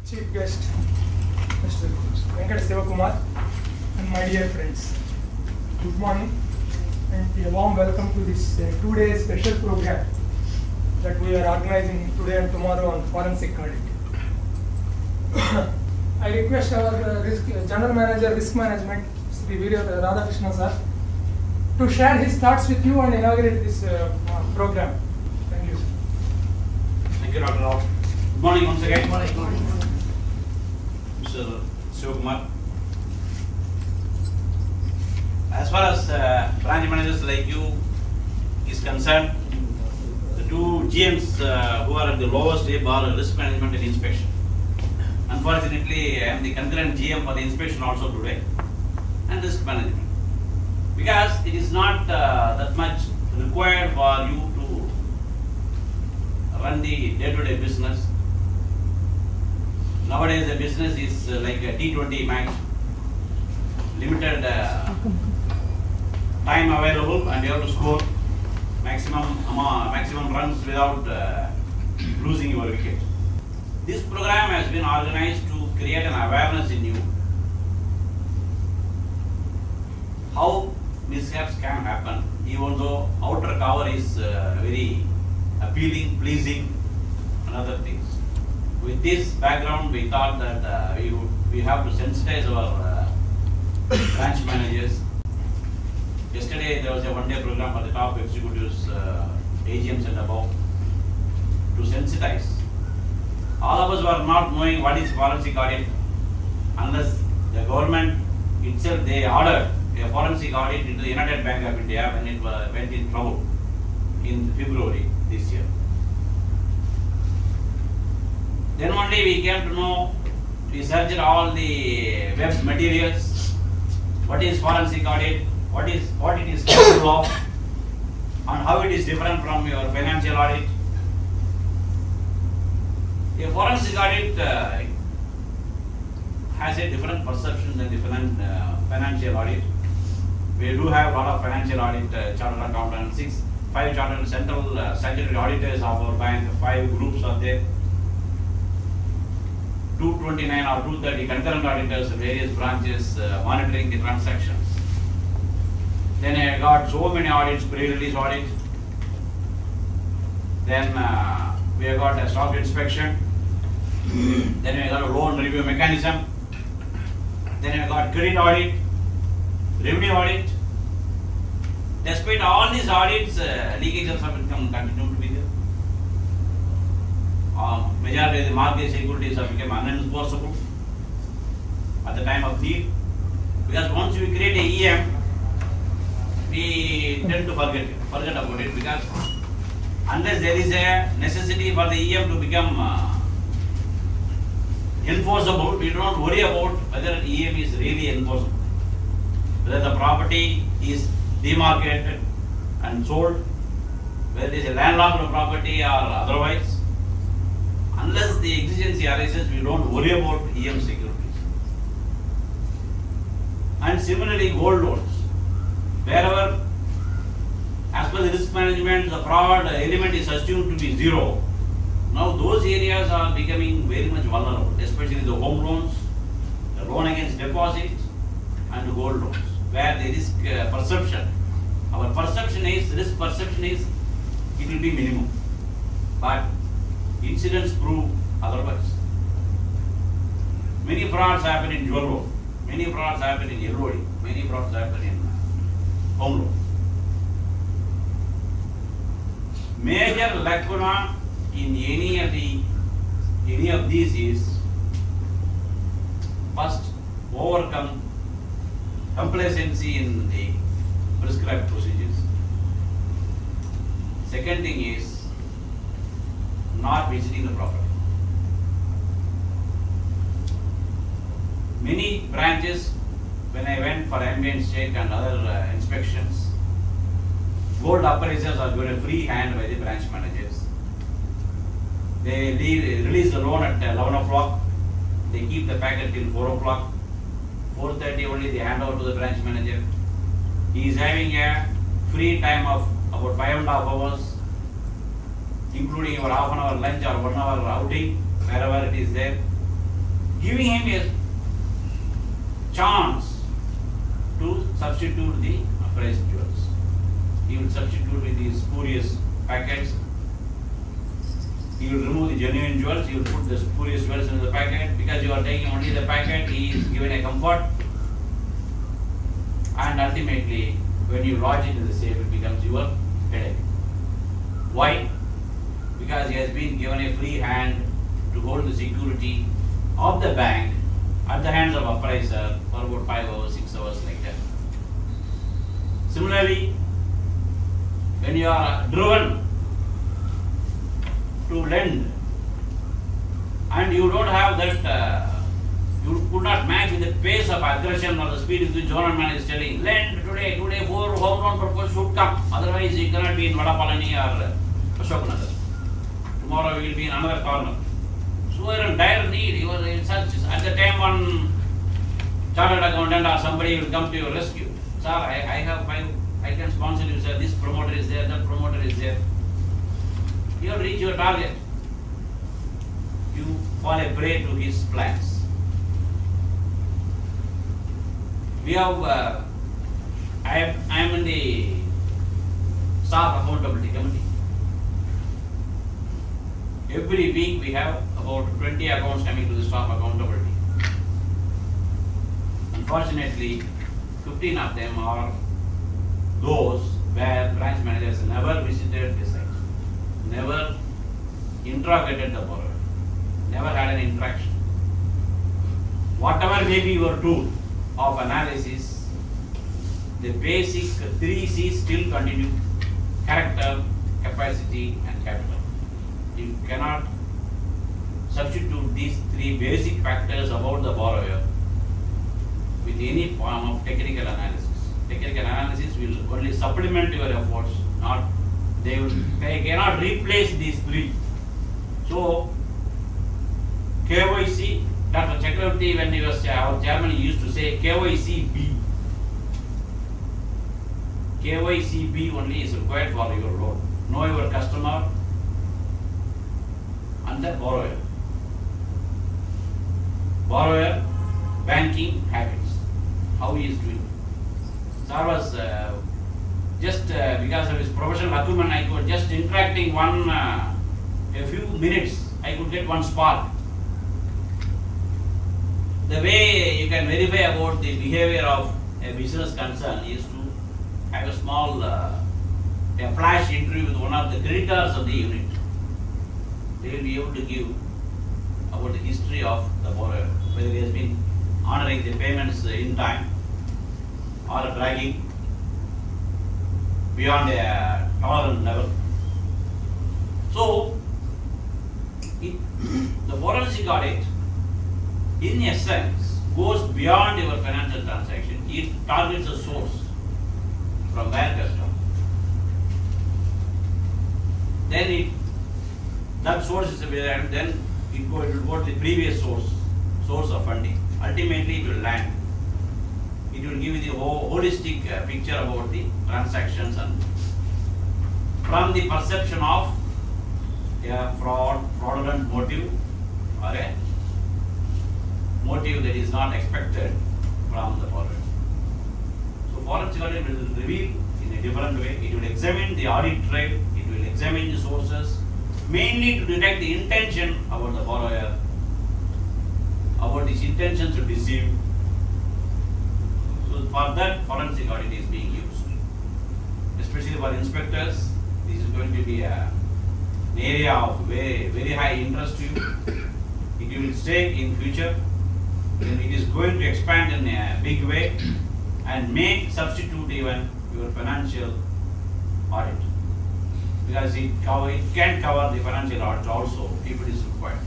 chief guest, Mr. Venkat Sivakumar, and my dear friends. Good morning and a warm welcome to this 2-day special program that we are organizing today and tomorrow on forensic audit. I request our General Manager Risk Management, Sri Veera Radhakrishnan sir, to share his thoughts with you and inaugurate this program. Thank you. Thank you, Dr. Rao. Good morning once again. Good morning. Mr. Sivakumar. As far as branch managers like you is concerned, the two GMs who are at the lowest ebb are risk management and inspection. Unfortunately, I am the concurrent GM for the inspection also today and risk management. Because it is not that much required for you to run the day-to-day business. Nowadays the business is like a T20 match, limited time available, and you have to score maximum runs without losing your wicket. This program has been organized to create an awareness in you how mishaps can happen, even though outer cover is very appealing, pleasing, and other things. With this background, we thought that we have to sensitize our branch managers. Yesterday there was a one-day program for the top executives, AGMs and above, to sensitize. All of us were not knowing what is forensic audit unless the government itself, they ordered a forensic audit into the United Bank of India when it went in trouble in February this year. Then one day we came to know, we searched all the web materials, what is forensic audit, what it is capable of, and how it is different from your financial audit. A forensic audit has a different perception than the financial audit. We do have a lot of financial audit chartered accountants, 5 chartered central statutory auditors of our bank, 5 groups are there, 229 or 230 concurrent auditors in various branches monitoring the transactions. Then I got so many audits, pre-release audit. Then we have got a stock inspection. Then we got a loan review mechanism. Then we got credit audit, revenue audit. Despite all these audits, leakages of income continue to be there. Majority of the mortgage securities have become unenforceable at the time of need. Because once we create a EM, we tend to forget about it, because unless there is a necessity for the EM to become enforceable, we do not worry about whether an EM is really enforceable. Whether the property is demarcated and sold, whether it is a landlocked property or otherwise. Unless the exigency arises, we don't worry about EM securities. And similarly, gold loans. Wherever, as per the risk management, the fraud element is assumed to be zero. Now those areas are becoming very much vulnerable, especially the home loans, the loan against deposit, and the gold loans, where the risk perception, our perception is, risk perception is, it will be minimum. But incidents prove otherwise. Many frauds happen in jewel loan, many frauds happen in LOD, many frauds happen in home loan. Major lacuna in any of these is, first, overcome complacency in the prescribed procedures. Second thing is not visiting the property. Many branches, when I went for ambient check and other inspections, gold appraisers are given a free hand by the branch managers. They release the loan at 11 o'clock, they keep the packet till 4 o'clock, 4:30 only they hand over to the branch manager. He is having a free time of about 5.5 hours, including your half an hour lunch or 1 hour outing, wherever it is there. giving him a chance to substitute the appraised jewels. He will substitute with these spurious packets. He will remove the genuine jewels, he will put the spurious jewels in the packet. Because you are taking only the packet, he is given a comfort. And ultimately, when you lodge it in the safe, it becomes your headache. Why? Because he has been given a free hand to hold the security of the bank at the hands of appraiser for about 5 hours, 6 hours like that. Similarly, when you are driven to lend and you don't have that, you could not match with the pace of aggression or the speed with which government is telling, lend today, 4 home loan proposals should come, otherwise you cannot be in Vadapalani or Ashokanagar. Tomorrow you will be in another corner. So you are in dire need, you are in such, at the time one chartered accountant or somebody will come to your rescue. Sir, I have 5, I can sponsor you, sir, this promoter is there, that promoter is there. You have reached your target. You fall a prey to his plans. We have, I am in the staff accountability committee. Every week we have about 20 accounts coming to the staff accountability. Unfortunately, 15 of them are those where branch managers never visited the site, never interrogated the borrower, never had an interaction. Whatever may be your tool of analysis, the basic 3 C's still continue: character, capacity and capital. You cannot substitute these 3 basic factors about the borrower with any form of technical analysis. Technical analysis will only supplement your efforts, they cannot replace these 3. So, KYC, Dr. Chakravarti, when he was our chairman, he used to say KYC-B. KYC-B only is required for your loan. Know your customer and the borrower. Borrower, banking habits, how he is doing. Sir was just because of his professional acumen, I could just interacting a few minutes, I could get one spark. The way you can verify about the behavior of a business concern is to have a small, a flash interview with one of the creditors of the unit. They will be able to give about the history of the borrower, whether he has been honoring the payments in time or dragging beyond a tolerant level. So, the forensic audit, in essence, goes beyond your financial transaction. It targets a source from where customer. Then that source is available, and then it will go to the previous source of funding. Ultimately, it will land. It will give you the holistic picture about the transactions and from the perception of a fraudulent motive or a motive that is not expected from the borrower. So, forensic audit will reveal in a different way. It will examine the audit trail, it will examine the sources, mainly to detect the intention about the borrower, about his intention to deceive. So, for that, forensic audit is being used. Especially for inspectors, this is going to be an area of very, very high interest to you. It will stay in future, then it is going to expand in a big way and may substitute even your financial audit. Because it can cover the financial audit also if it is required.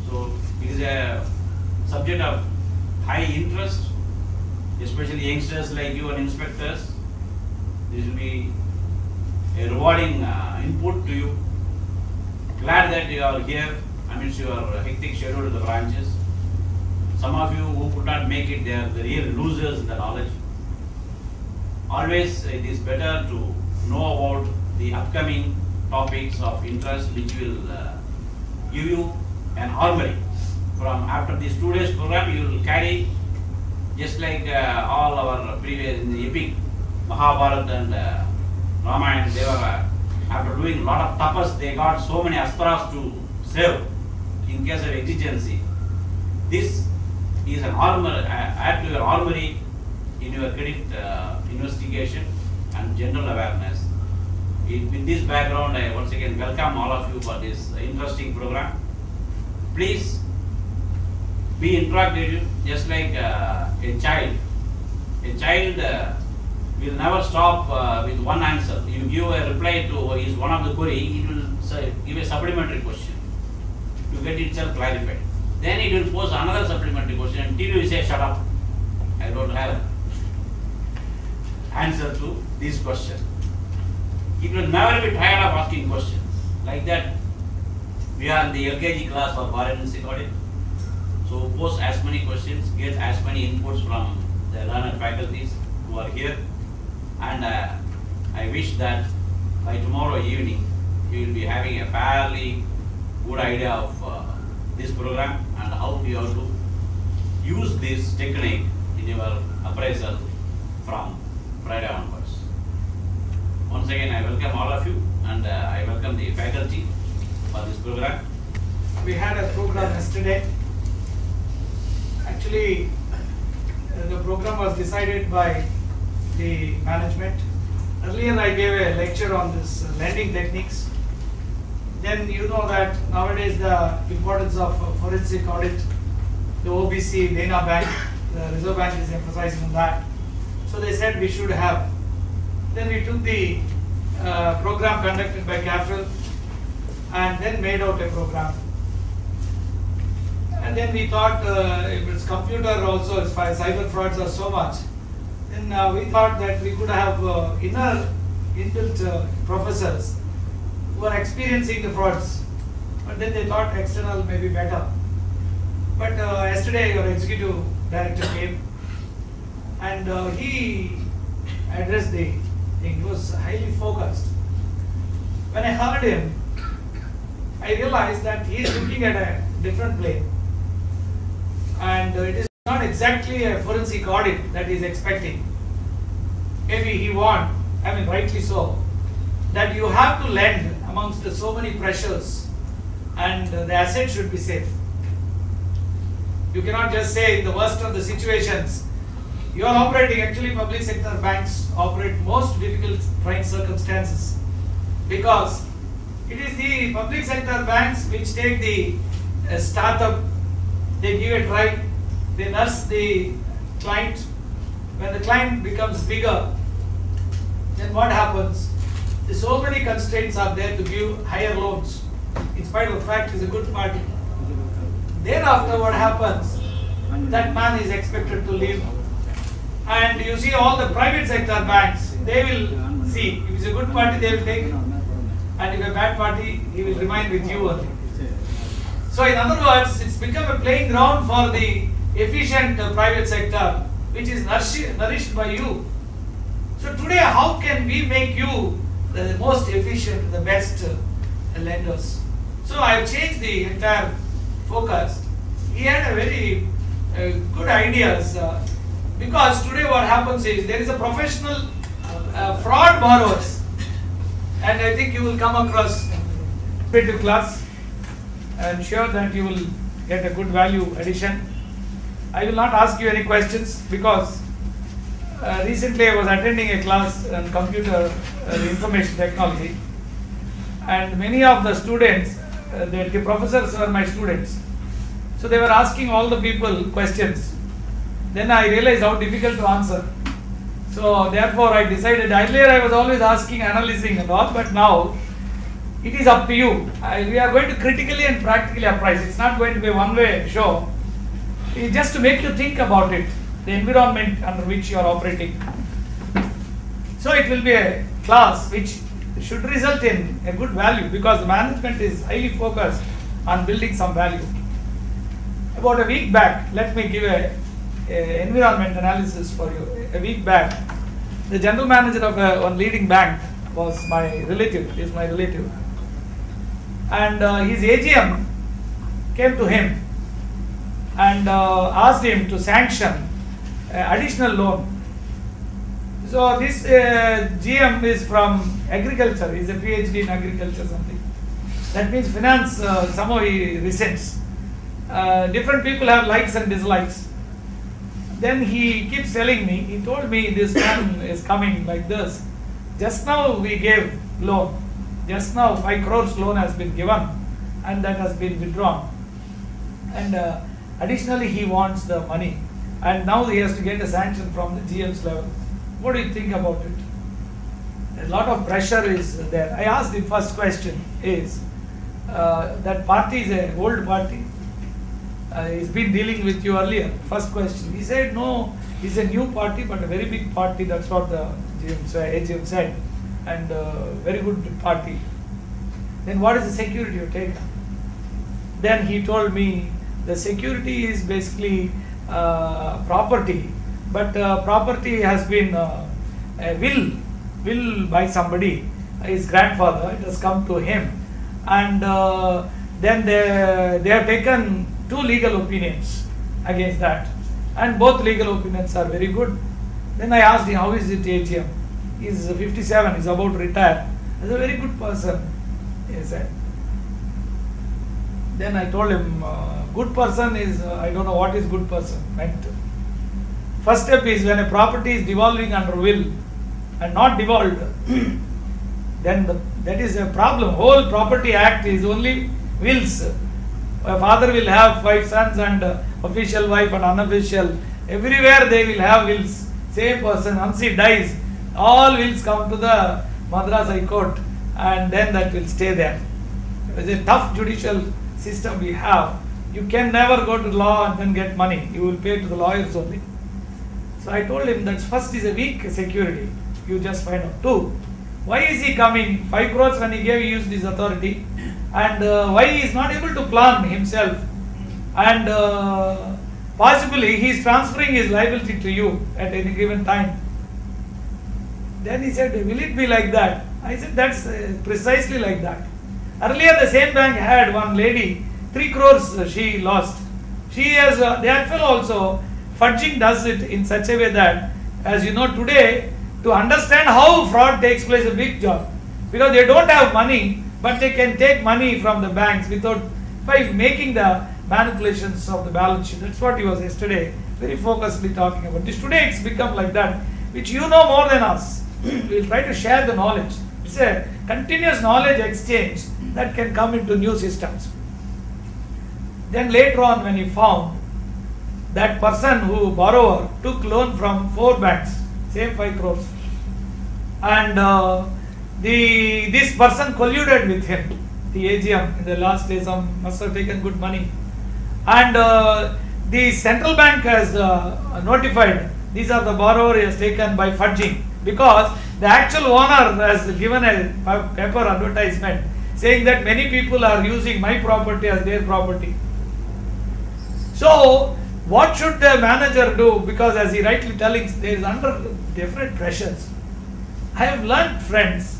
So, it is a subject of high interest, especially youngsters like you and inspectors. This will be a rewarding input to you. Glad that you are here amidst your hectic schedule in the branches. Some of you who could not make it, they are the real losers in the knowledge. Always it is better to know about the upcoming topics of interest which will give you an armory from after this 2 days program, you will carry just like all our previous in the epic Mahabharata and Ramayana. They were after doing a lot of tapas, they got so many astras to save in case of exigency. This is an armor, add to your armory in your credit investigation and general awareness. With this background, I once again welcome all of you for this interesting program. Please be interactive, just like a child. A child will never stop with one answer. You give a reply to is one of the query, it will give a supplementary question to get itself clarified. Then it will pose another supplementary question until you say, shut up, I don't have answer to this question. It will never be tired of asking questions. Like that, we are in the LKG class for forensic audit. So pose as many questions, get as many inputs from the learned faculties who are here. And I wish that by tomorrow evening, you will be having a fairly good idea of this program and how you have to use this technique in your appraisal from Friday onwards. Once again, I welcome all of you and I welcome the faculty for this program. We had a program yesterday. Actually, the program was decided by the management. Earlier I gave a lecture on this lending techniques. Then you know that nowadays the importance of forensic audit, the OBC, Dena Bank, the Reserve Bank is emphasizing on that. So they said we should have. Then we took the program conducted by CAFREL and then made out a program. And then we thought if it's computer also, as far as cyber frauds are so much, then we thought that we could have inbuilt professors who are experiencing the frauds. But then they thought external may be better. But yesterday your executive director came and he addressed the thing. He was highly focused. When I heard him, I realized that he is looking at a different plane. And it is not exactly a forensic audit that he is expecting. Maybe he wants, I mean rightly so, that you have to lend amongst the so many pressures and the asset should be safe. You cannot just say in the worst of the situations, you are operating, actually public sector banks operate most difficult trying circumstances because it is the public sector banks which take the startup, they give it right, they nurse the client. When the client becomes bigger, then what happens? So many constraints are there to give higher loans, in spite of the fact he is a good party. Thereafter what happens? That man is expected to leave. And you see all the private sector banks, they will see, if it's a good party they will take, and if a bad party, he will remain with you only. So in other words, it's become a playing ground for the efficient private sector, which is nourished by you. So today, how can we make you the most efficient, the best lenders? So I have changed the entire focus. He had a very good ideas because today what happens is there is a professional fraud borrowers, and I think you will come across creative class. I am sure that you will get a good value addition. I will not ask you any questions because recently I was attending a class on computer information technology, and many of the students, the professors were my students. So they were asking all the people questions. Then I realized how difficult to answer. So therefore I decided, earlier I was always asking, analyzing and all, but now it is up to you. We are going to critically and practically appraise. It's not going to be a one-way show. It's just to make you think about it, the environment under which you are operating. So it will be a class which should result in a good value because the management is highly focused on building some value. About a week back, let me give a environment analysis for you. A week back, the general manager of one leading bank was my relative, is my relative. And his AGM came to him and asked him to sanction additional loan. So this GM is from agriculture, he's a PhD in agriculture something. That means finance, somehow he resents. Different people have likes and dislikes. Then he keeps telling me, he told me this man is coming like this. Just now we gave loan. Just now 5 crores loan has been given and that has been withdrawn. And additionally he wants the money. And now he has to get a sanction from the GM's level. What do you think about it? A lot of pressure is there. I asked the first question is, that party is an old party. He's been dealing with you earlier. First question. He said, no, it's a new party, but a very big party. That's what the AGM said. And very good party. Then what is the security you take? Then he told me the security is basically property. But property has been a will by somebody, his grandfather. It has come to him. And then they have taken 2 legal opinions against that, and both legal opinions are very good. Then I asked him, how is it AGM? He's 57, he's about to retire. He's a very good person, he said. Then I told him, good person is, I don't know what is good person meant. First step is when a property is devolving under will and not devolved, then that is a problem. Whole Property Act is only wills. A father will have 5 sons and official wife and unofficial. Everywhere they will have wills. Same person, once he dies, all wills come to the Madras High Court and then that will stay there. It is a tough judicial system we have. You can never go to law and then get money. You will pay to the lawyers only. So I told him that first is a weak security. You just find out. 2, why is he coming? 5 crores when he gave, he used his authority. And why he is not able to plan himself. And possibly he is transferring his liability to you at any given time. Then he said, will it be like that? I said, that's precisely like that. Earlier the same bank had one lady, 3 crores she lost. She has, that fellow also, fudging does it in such a way that, as you know today, to understand how fraud takes place is a big job. Because they don't have money, but they can take money from the banks by making the manipulations of the balance sheet. That's what he was yesterday very focusedly talking about. Today it's become like that, which you know more than us. We'll try to share the knowledge. It's a continuous knowledge exchange that can come into new systems. Then later on when he found that person who borrower took loan from 4 banks, same 5 crores. And this person colluded with him, the AGM, in the last days must have taken good money. And the central bank has notified, these are the borrower he has taken by fudging, because the actual owner has given a paper advertisement saying that many people are using my property as their property. So what should the manager do? Because as he rightly telling, there is under different pressures. I have learned, friends,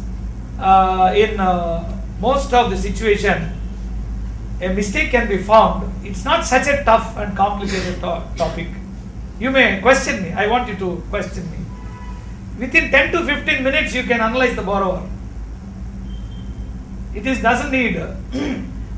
in most of the situation, a mistake can be found. It's not such a tough and complicated topic. You may question me. I want you to question me. Within 10 to 15 minutes, you can analyze the borrower. It doesn't need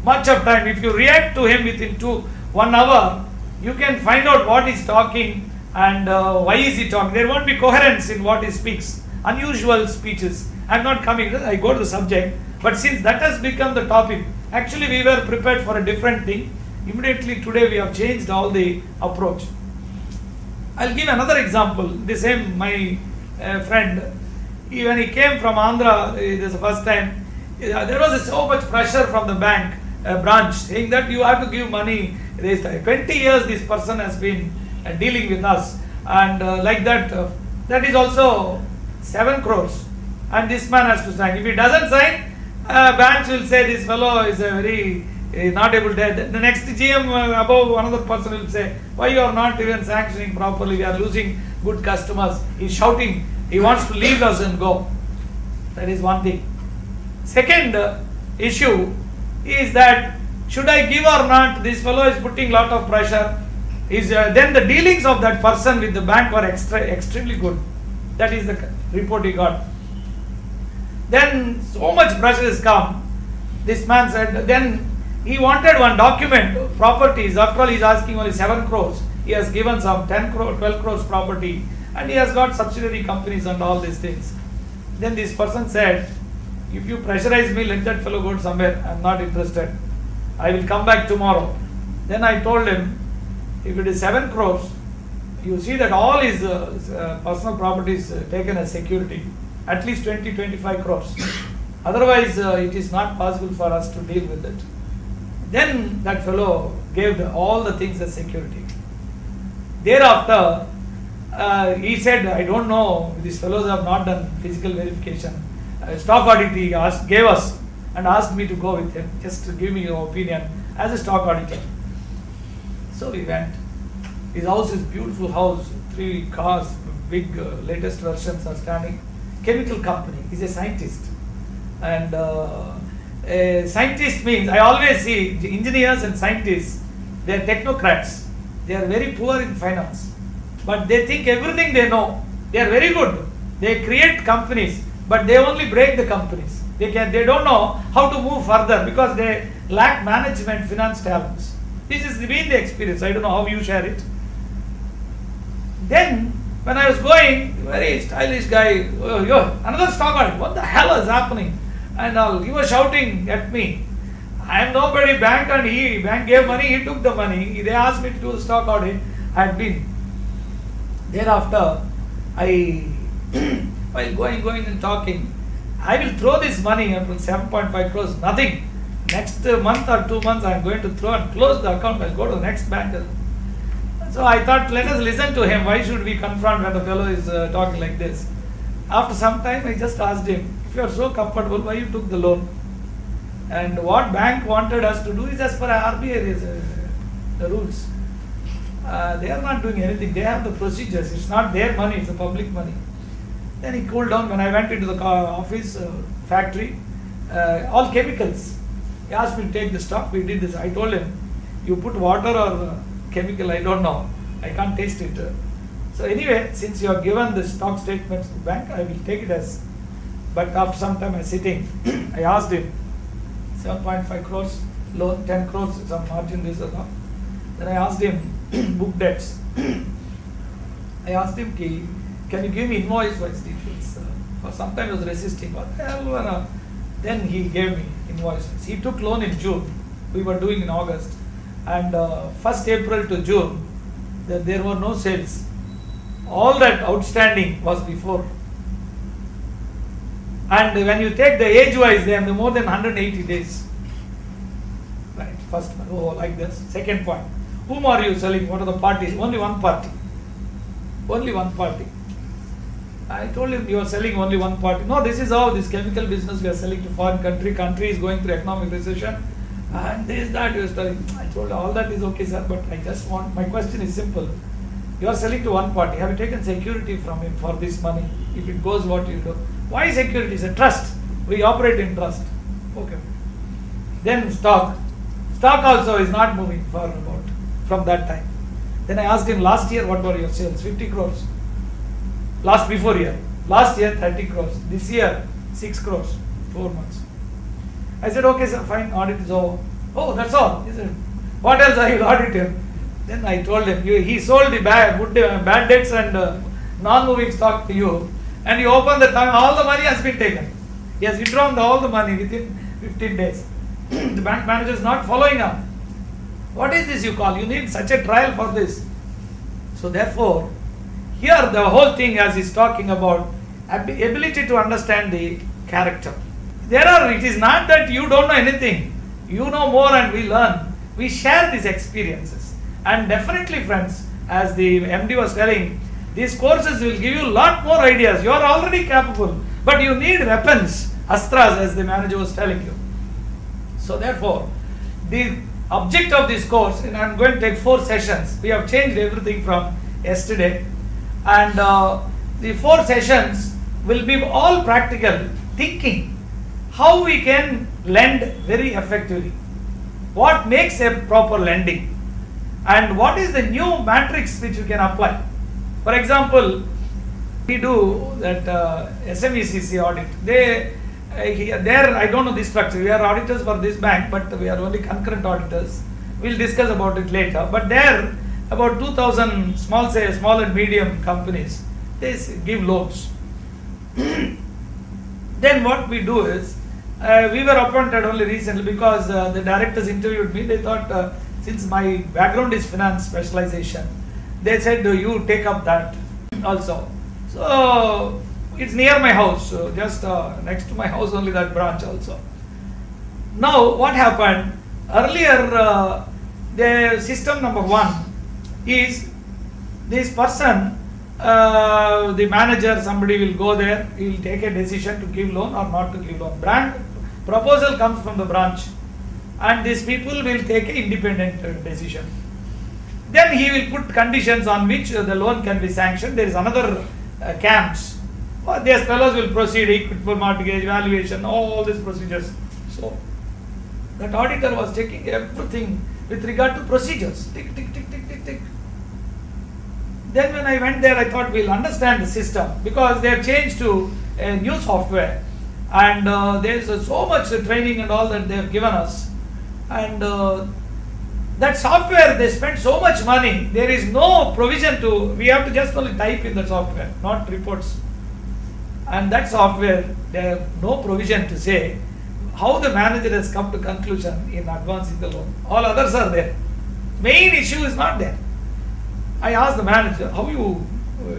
much of time. If you react to him within 1 hour, you can find out what he's talking and why is he talking. There won't be coherence in what he speaks. Unusual speeches. I'm not coming, I go to the subject. But since that has become the topic, actually we were prepared for a different thing. Immediately today we have changed all the approach. I'll give another example. The same, my friend, when he came from Andhra, this is the first time, there was so much pressure from the bank branch saying that you have to give money. 20 years this person has been dealing with us, and like that, that is also 7 crores. And this man has to sign. If he doesn't sign, banks will say this fellow is a very not able to. The next GM above another person will say, why you are not even sanctioning properly? We are losing good customers. He's shouting. He wants to leave us and go. That is one thing. Second issue is that should I give or not? This fellow is putting lot of pressure. then the dealings of that person with the bank were extremely good. That is the report he got. Then so much pressure has come. This man said, then he wanted one document, properties. After all, he is asking only 7 crores. He has given some 10 crore, 12 crores property, and he has got subsidiary companies and all these things. Then this person said, if you pressurize me, let that fellow go somewhere. I am not interested. I will come back tomorrow. Then I told him, if it is 7 crores, you see that all his personal property is taken as security, at least 20-25 crores. Otherwise, it is not possible for us to deal with it. Then that fellow gave all the things as security. Thereafter, he said, I don't know, these fellows have not done physical verification. Stock audit he gave us and asked me to go with him, just to give me your opinion as a stock auditor. So we went. His house is beautiful house, 3 cars, big latest versions are standing. Chemical company. He's a scientist. And a scientist means, I always see engineers and scientists, they are technocrats. They are very poor in finance. But they think everything they know. They are very good. They create companies, but they only break the companies. They don't know how to move further because they lack management, finance talents. This has been the experience. I don't know how you share it. Then, when I was going, very stylish guy, oh, another stock audit, what the hell is happening? And all, he was shouting at me. I am nobody, bank, and bank gave money, he took the money. They asked me to do the stock audit. I had been. Thereafter, while going and talking, I will throw this money up to 7.5 crores, nothing. Next month or 2 months, I am going to throw and close the account. I will go to the next bank. So I thought, let us listen to him. Why should we confront when the fellow is talking like this? After some time, I just asked him, if you are so comfortable, why you took the loan? And what bank wanted us to do is as per RBI the rules. They are not doing anything. They have the procedures. It's not their money. It's the public money. Then he cooled down. When I went into the office, factory, all chemicals. He asked me to take the stock. We did this. I told him, you put water or chemical, I don't know. I can't taste it. So anyway, since you have given the stock statements to the bank, I will take it as. But after some time I was sitting, I asked him, 7.5 crores loan, 10 crores, some margin, this or that. Then I asked him, book debts. I asked him, can you give me invoice-wise details? For some time he was resisting. What the hell? Then he gave me invoices. He took loan in June. We were doing in August. And 1st April to June, there were no sales. All that outstanding was before. And when you take the age-wise, they have more than 180 days. Right, first one, oh, like this. Second point, whom are you selling? What are the parties? Only one party. Only one party. I told him, you are selling only one party. No, this is how this chemical business we are selling to foreign country. Country is going through economic recession. And this, that, you are telling. I told all that is okay, sir, but I just want, my question is simple. You are selling to one party. Have you taken security from him for this money? If it goes, what you do? Why security? It's a trust. We operate in trust. Okay. Then stock. Stock also is not moving far about from that time. Then I asked him, last year what were your sales? 50 crores. Before year. Last year 30 crores. This year 6 crores. 4 months. I said, okay sir, fine, audit is over. Oh, that's all. He said, what else I will audit him? Then I told him, he sold the bad debts and non-moving stock to you, and you open the time, all the money has been taken. He has withdrawn all the money within 15 days. The bank manager is not following up. What is this you call? You need such a trial for this. So therefore, here the whole thing as he's talking about ability to understand the character. It is not that you don't know anything. You know more and we learn. We share these experiences. And definitely friends, as the MD was telling, these courses will give you a lot more ideas. You are already capable, but you need weapons, astras, as the manager was telling you. So therefore, the object of this course, and I am going to take 4 sessions. We have changed everything from yesterday. And the 4 sessions will be all practical thinking. How we can lend very effectively. What makes a proper lending? and what is the new matrix which you can apply. For example, we do that SMECC audit. There I don't know the structure. We are auditors for this bank, but we are only concurrent auditors. We'll discuss about it later. But there, about 2,000 small and medium companies, they give loans. Then what we do is, we were appointed only recently because the directors interviewed me. They thought, since my background is finance specialization, they said, you take up that also. So it's near my house, just next to my house only, that branch also. Now what happened, earlier the system number one is this person, the manager, somebody will go there, he will take a decision to give loan or not to give loan. Proposal comes from the branch, and these people will take an independent decision. Then he will put conditions on which the loan can be sanctioned. There is another camps. These fellows will proceed, equitable mortgage, valuation, all these procedures. So that auditor was checking everything with regard to procedures. Tick, tick, tick, tick, tick, tick. Then when I went there, I thought we'll understand the system, because they have changed to a new software, and there is so much training and all that they have given us. And that software, they spend so much money, there is no provision to, we have to just only type in the software, not reports. And that software, they have no provision to say how the manager has come to conclusion in advancing the loan. All others are there. Main issue is not there. I asked the manager, how you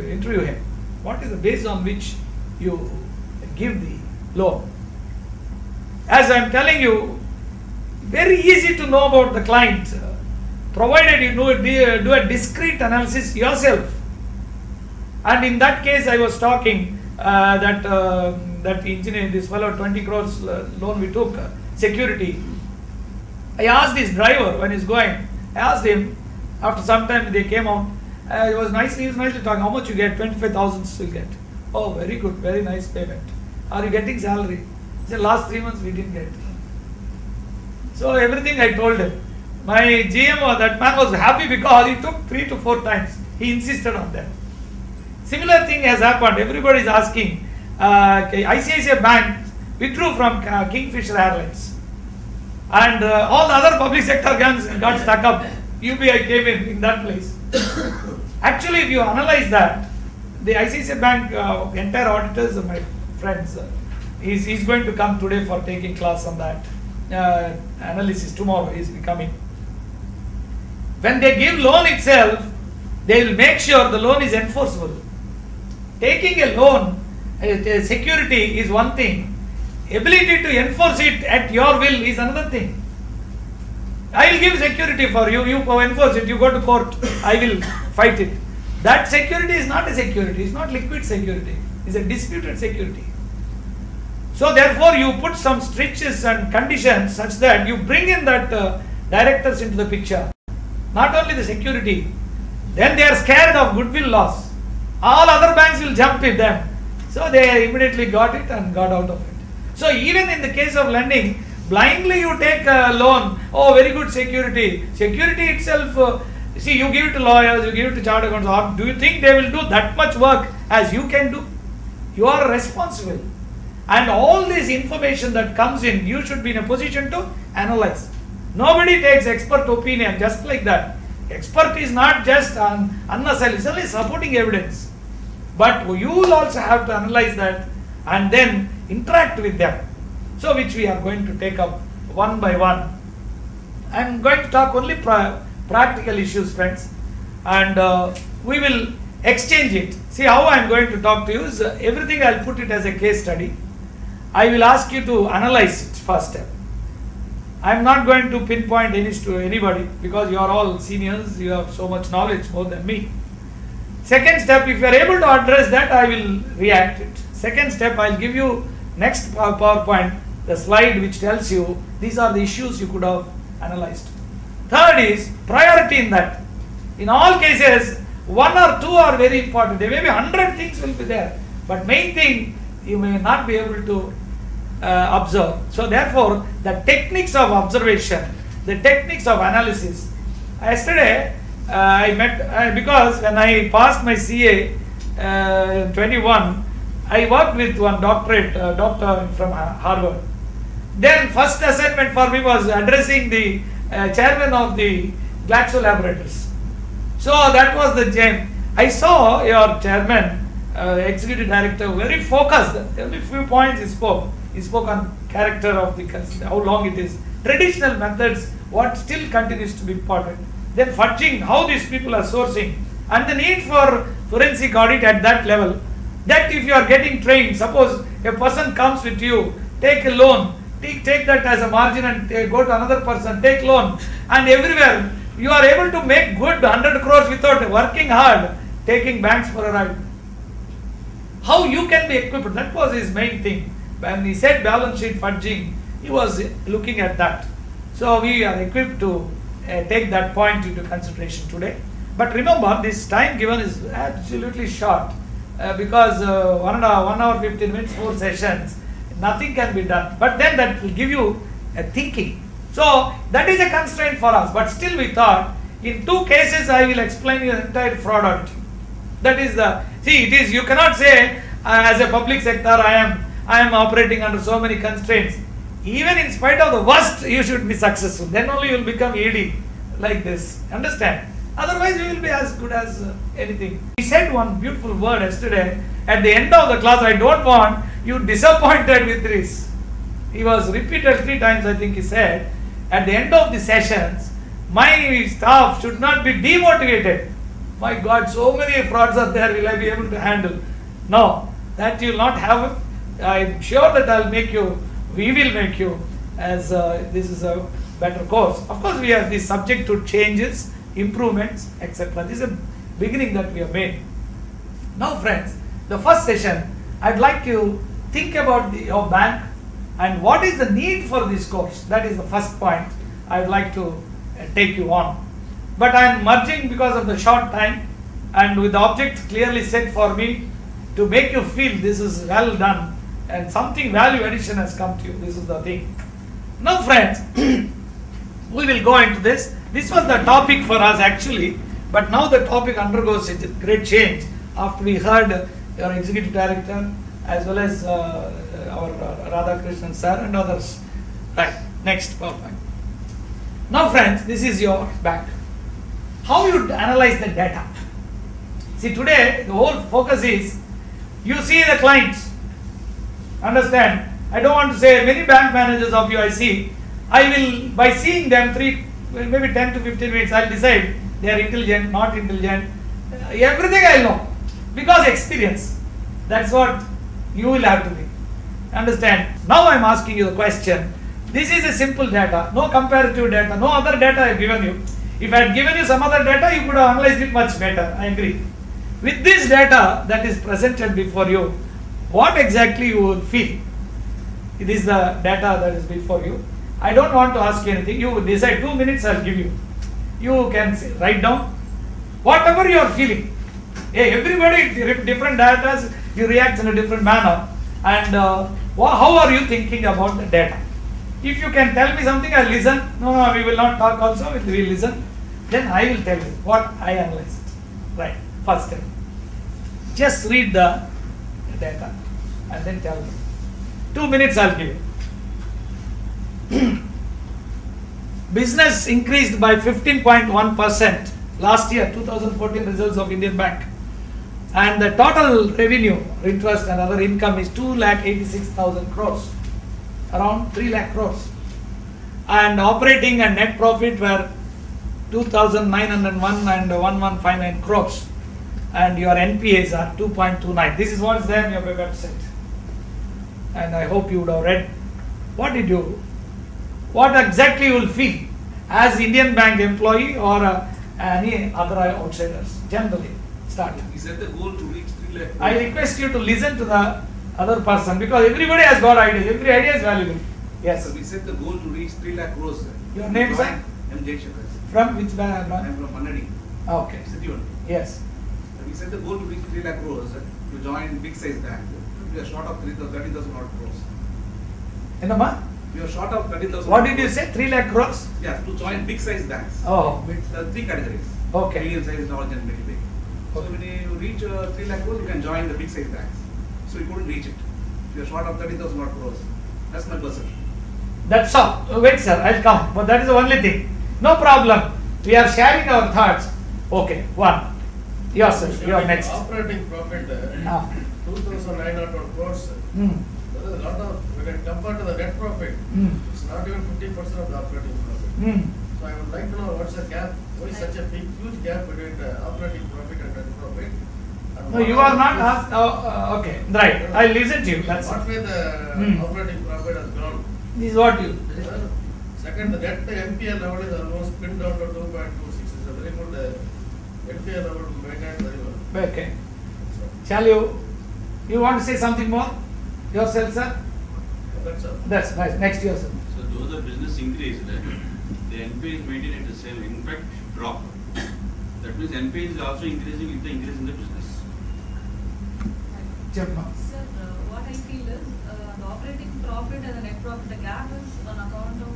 interview him? What is the basis on which you give the loan? As I am telling you, very easy to know about the client, provided you do a discrete analysis yourself. And in that case, I was talking that engineer, this fellow, 20 crores loan we took, security. I asked this driver when he's going, I asked him, after some time they came out, he was nicely talking, how much you get? 25,000 will get. Oh, very good, very nice payment. Are you getting salary? He said, last 3 months we didn't get. So everything I told him. My GM, that man was happy because he took 3 to 4 times. He insisted on that. Similar thing has happened. Everybody is asking. ICICI Bank withdrew from Kingfisher Airlines, and all the other public sector guns got stuck up. UBI came in that place. Actually, if you analyze that, the ICICI Bank entire auditors are my friends. He's going to come today for taking class on that analysis. Tomorrow he is coming. When they give loan itself, they will make sure the loan is enforceable. Taking a loan, security is one thing. Ability to enforce it at your will is another thing. I will give security for you, you enforce it, you go to court, I will fight it. That security is not a security, it's not liquid security, it's a disputed security. So therefore you put some strictures and conditions such that you bring in that directors into the picture. Not only the security, then they are scared of goodwill loss. All other banks will jump with them. So they immediately got it and got out of it. So even in the case of lending, blindly you take a loan, oh very good security. Security itself, see, you give it to lawyers, you give it to chartered accountants. Do you think they will do that much work as you can do? You are responsible. And all this information that comes in, you should be in a position to analyze. Nobody takes expert opinion just like that. Expert is not just unnecessary, it's only supporting evidence. But you will also have to analyze that and then interact with them. So which we are going to take up one by one. I am going to talk only practical issues, friends, and we will exchange it. See how I am going to talk to you is everything I will put it as a case study. I will ask you to analyze it first step. I am not going to pinpoint to anybody because you are all seniors, you have so much knowledge more than me. Second step, if you are able to address that, I will react it. Second step, I will give you next PowerPoint, the slide which tells you these are the issues you could have analyzed. Third is priority in that. In all cases, 1 or 2 are very important. There may be 100 things will be there, but main thing you may not be able to observe. So therefore, the techniques of observation, the techniques of analysis, Yesterday, I met, because when I passed my CA 21, I worked with one doctor from Harvard. Then first assignment for me was addressing the chairman of the Glaxo Laboratories. So that was the gem. I saw your chairman, executive director, very focused. Only few points he spoke. He spoke on character of the, how long it is. Traditional methods, what still continues to be important. Then fudging, how these people are sourcing. And the need for forensic audit at that level. That if you are getting trained, suppose a person comes with you, take a loan, take that as a margin and go to another person, take loan, and everywhere you are able to make good 100 crores without working hard, taking banks for a ride. How you can be equipped, that was his main thing. When he said balance sheet fudging, he was looking at that. So we are equipped to take that point into consideration today. But remember, this time given is absolutely short because 1 hour 15 minutes, 4 sessions, nothing can be done. But then that will give you a thinking. So that is a constraint for us. But still we thought, in 2 cases I will explain the entire fraud audit. That is the, see, it is, you cannot say as a public sector I am operating under so many constraints. Even in spite of the worst, you should be successful. Then only you will become ED like this. Understand? Otherwise, you will be as good as anything. He said one beautiful word yesterday. At the end of the class, I don't want you disappointed with this. He was repeated 3 times, I think he said. At the end of the sessions, my staff should not be demotivated. My God, so many frauds are there, will I be able to handle? No, that you will not have. I am sure that I will make you, we will make you, as this is a better course. Of course, we are subject to changes, improvements, etc. This is a beginning that we have made. Now friends, the first session, I'd like you think about your bank and what is the need for this course. That is the first point I'd like to take you on. But I am merging because of the short time and with the object clearly set for me to make you feel this is well done and something value addition has come to you. This is the thing. Now friends, we will go into this. This was the topic for us actually, but now the topic undergoes a great change after we heard your executive director as well as our Radhakrishnan sir and others. Right, next PowerPoint. Now friends, this is your bank. How you analyze the data? See, today the whole focus is you see the clients. Understand? I don't want to say many bank managers of you I see. I will, by seeing them maybe 10 to 15 minutes, I'll decide they are intelligent, not intelligent. Everything I'll know because experience. That's what you will have to be. Understand? Now I'm asking you the question. This is a simple data, no comparative data, no other data I've given you. If I had given you some other data, you could have analyzed it much better. I agree. With this data that is presented before you, what exactly you will feel? It is the data that is before you. I don't want to ask you anything. You decide. 2 minutes I'll give you. You can write down whatever you are feeling. Hey, everybody different data, you react in a different manner. And how are you thinking about the data? If you can tell me something, I'll listen. No, we will not talk also. We will listen. Then I will tell you what I analyzed. Right. First step. Just read the data and then tell me. 2 minutes I'll give you. Business increased by 15.1% last year, 2014 results of Indian Bank. And the total revenue, interest and other income is 2,86,000 crores, around 3 lakh crores. And operating and net profit were 2,901 and 1,159 crores. And your NPAs are 2.29. This is what is there in your website. And I hope you would have read. What did you, what exactly you will feel as Indian Bank employee or any other outsiders? Generally, start. He set the goal to reach 3 lakh. I request you to listen to the other person because everybody has got ideas. Every idea is valuable. Yes. So we set the goal to reach 3 lakh crores. Sir. Your name, sir? M. Jaishankar. From which I bank? am from Pannadi. Okay. City only. Yes. We set the goal to reach 3 lakh crores to join big size bank. We are short of 30,000 odd crores. Enama? We are short of 30,000. What did you say? 3 lakh crores? Yeah, to join big size banks. Oh, There are three categories. Okay. Medium size, large, and very big. So Okay. when you reach 3 lakh crores, you can join the big size banks. So you couldn't reach it. You are short of 30,000 odd crores. That's my perception. that's all. Wait, sir, I'll come. But that is the only thing. No problem. We are sharing our thoughts. Okay, one. Yourself, you are next. Operating profit, Ah. 2,900 crores. Hmm. There is a lot of, when I compare to the net profit, Hmm. it's not even 50% of the operating profit. Hmm. So I would like to know what's the gap, why is such a big, huge gap between the operating profit and net profit? And No, what you are the- not asked. Okay, right. I'll listen to you. That's What way the Hmm. operating profit has grown? This is what you. Second, the net NPL level is almost pinned down to 2.26. It's a very good NPL level maintained very well. Okay. So, Shall you want to say something more? Yourself, sir? that's all. That's nice. Next yourself. So though the business increased, the NPA is maintained at the same, in fact, drop. That means NPA is also increasing with the increase in the business. Chepma. Sir, what I feel is the operating profit and the net profit, the gap is on account of,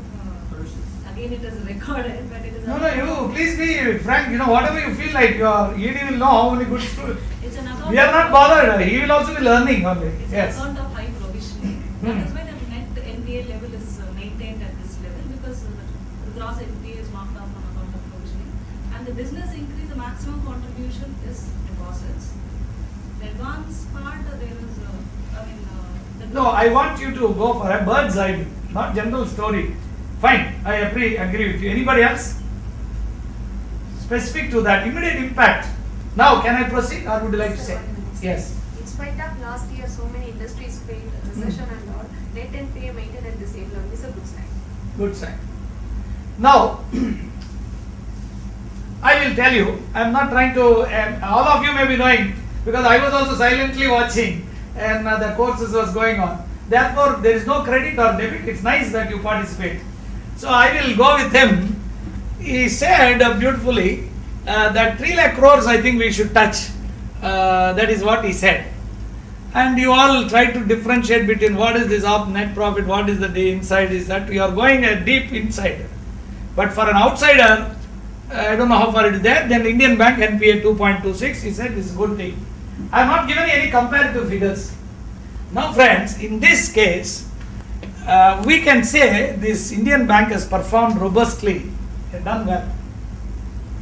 again it is recorded, but it is. No, you please be frank. You know, whatever you feel like, he will know how many good students. It's an account. We are not bothered. He will also be learning only. It's Yes. an account of high provisioning. Hmm. That is why the net NPA level is maintained at this level, because the gross NPA is marked down on account of provisioning. And the business increase, the maximum contribution is deposits. The advance part, there is, the. No, I want you to go for a bird's eye view, not general story. Fine, I agree with you. Anybody else? Specific to that, immediate impact. Now, can I proceed or would you like to say? Yes. In spite of last year, so many industries faced recession and all, net NPA maintained at the same level is a good sign. Good sign. Now, I will tell you, I am not trying to, all of you may be knowing, because I was also silently watching and the courses was going on. Therefore, there is no credit or debit. It's nice that you participate. So I will go with him. He said beautifully that 3 lakh crores I think we should touch. That is what he said. And you all try to differentiate between what is this net profit, what is the inside, is that we are going a deep inside. But for an outsider, I don't know how far it is there, then Indian Bank NPA 2.26, he said this is a good thing. I have not given any comparative figures. Now friends, in this case, we can say this Indian Bank has performed robustly, done well.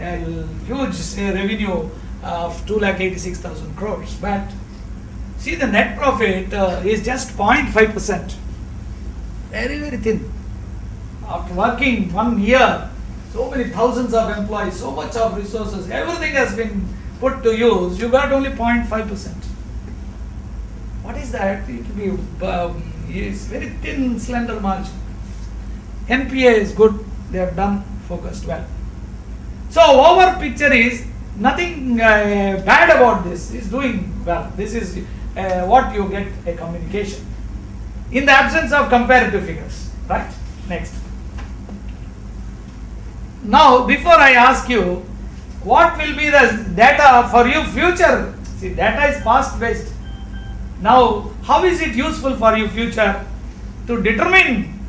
A huge revenue of 2,86,000 crores, but see the net profit is just 0.5%. Very, very thin. After working 1 year, so many thousands of employees, so much of resources, everything has been put to use, you got only 0.5%. What is that? It will be is very thin, slender margin. NPA is good, they have done, focused well. So our picture is nothing bad about this, is doing well. This is what you get a communication. In the absence of comparative figures, right? Next. Now, before I ask you, what will be the data for you future? See, data is past based. Now, how is it useful for you future to determine?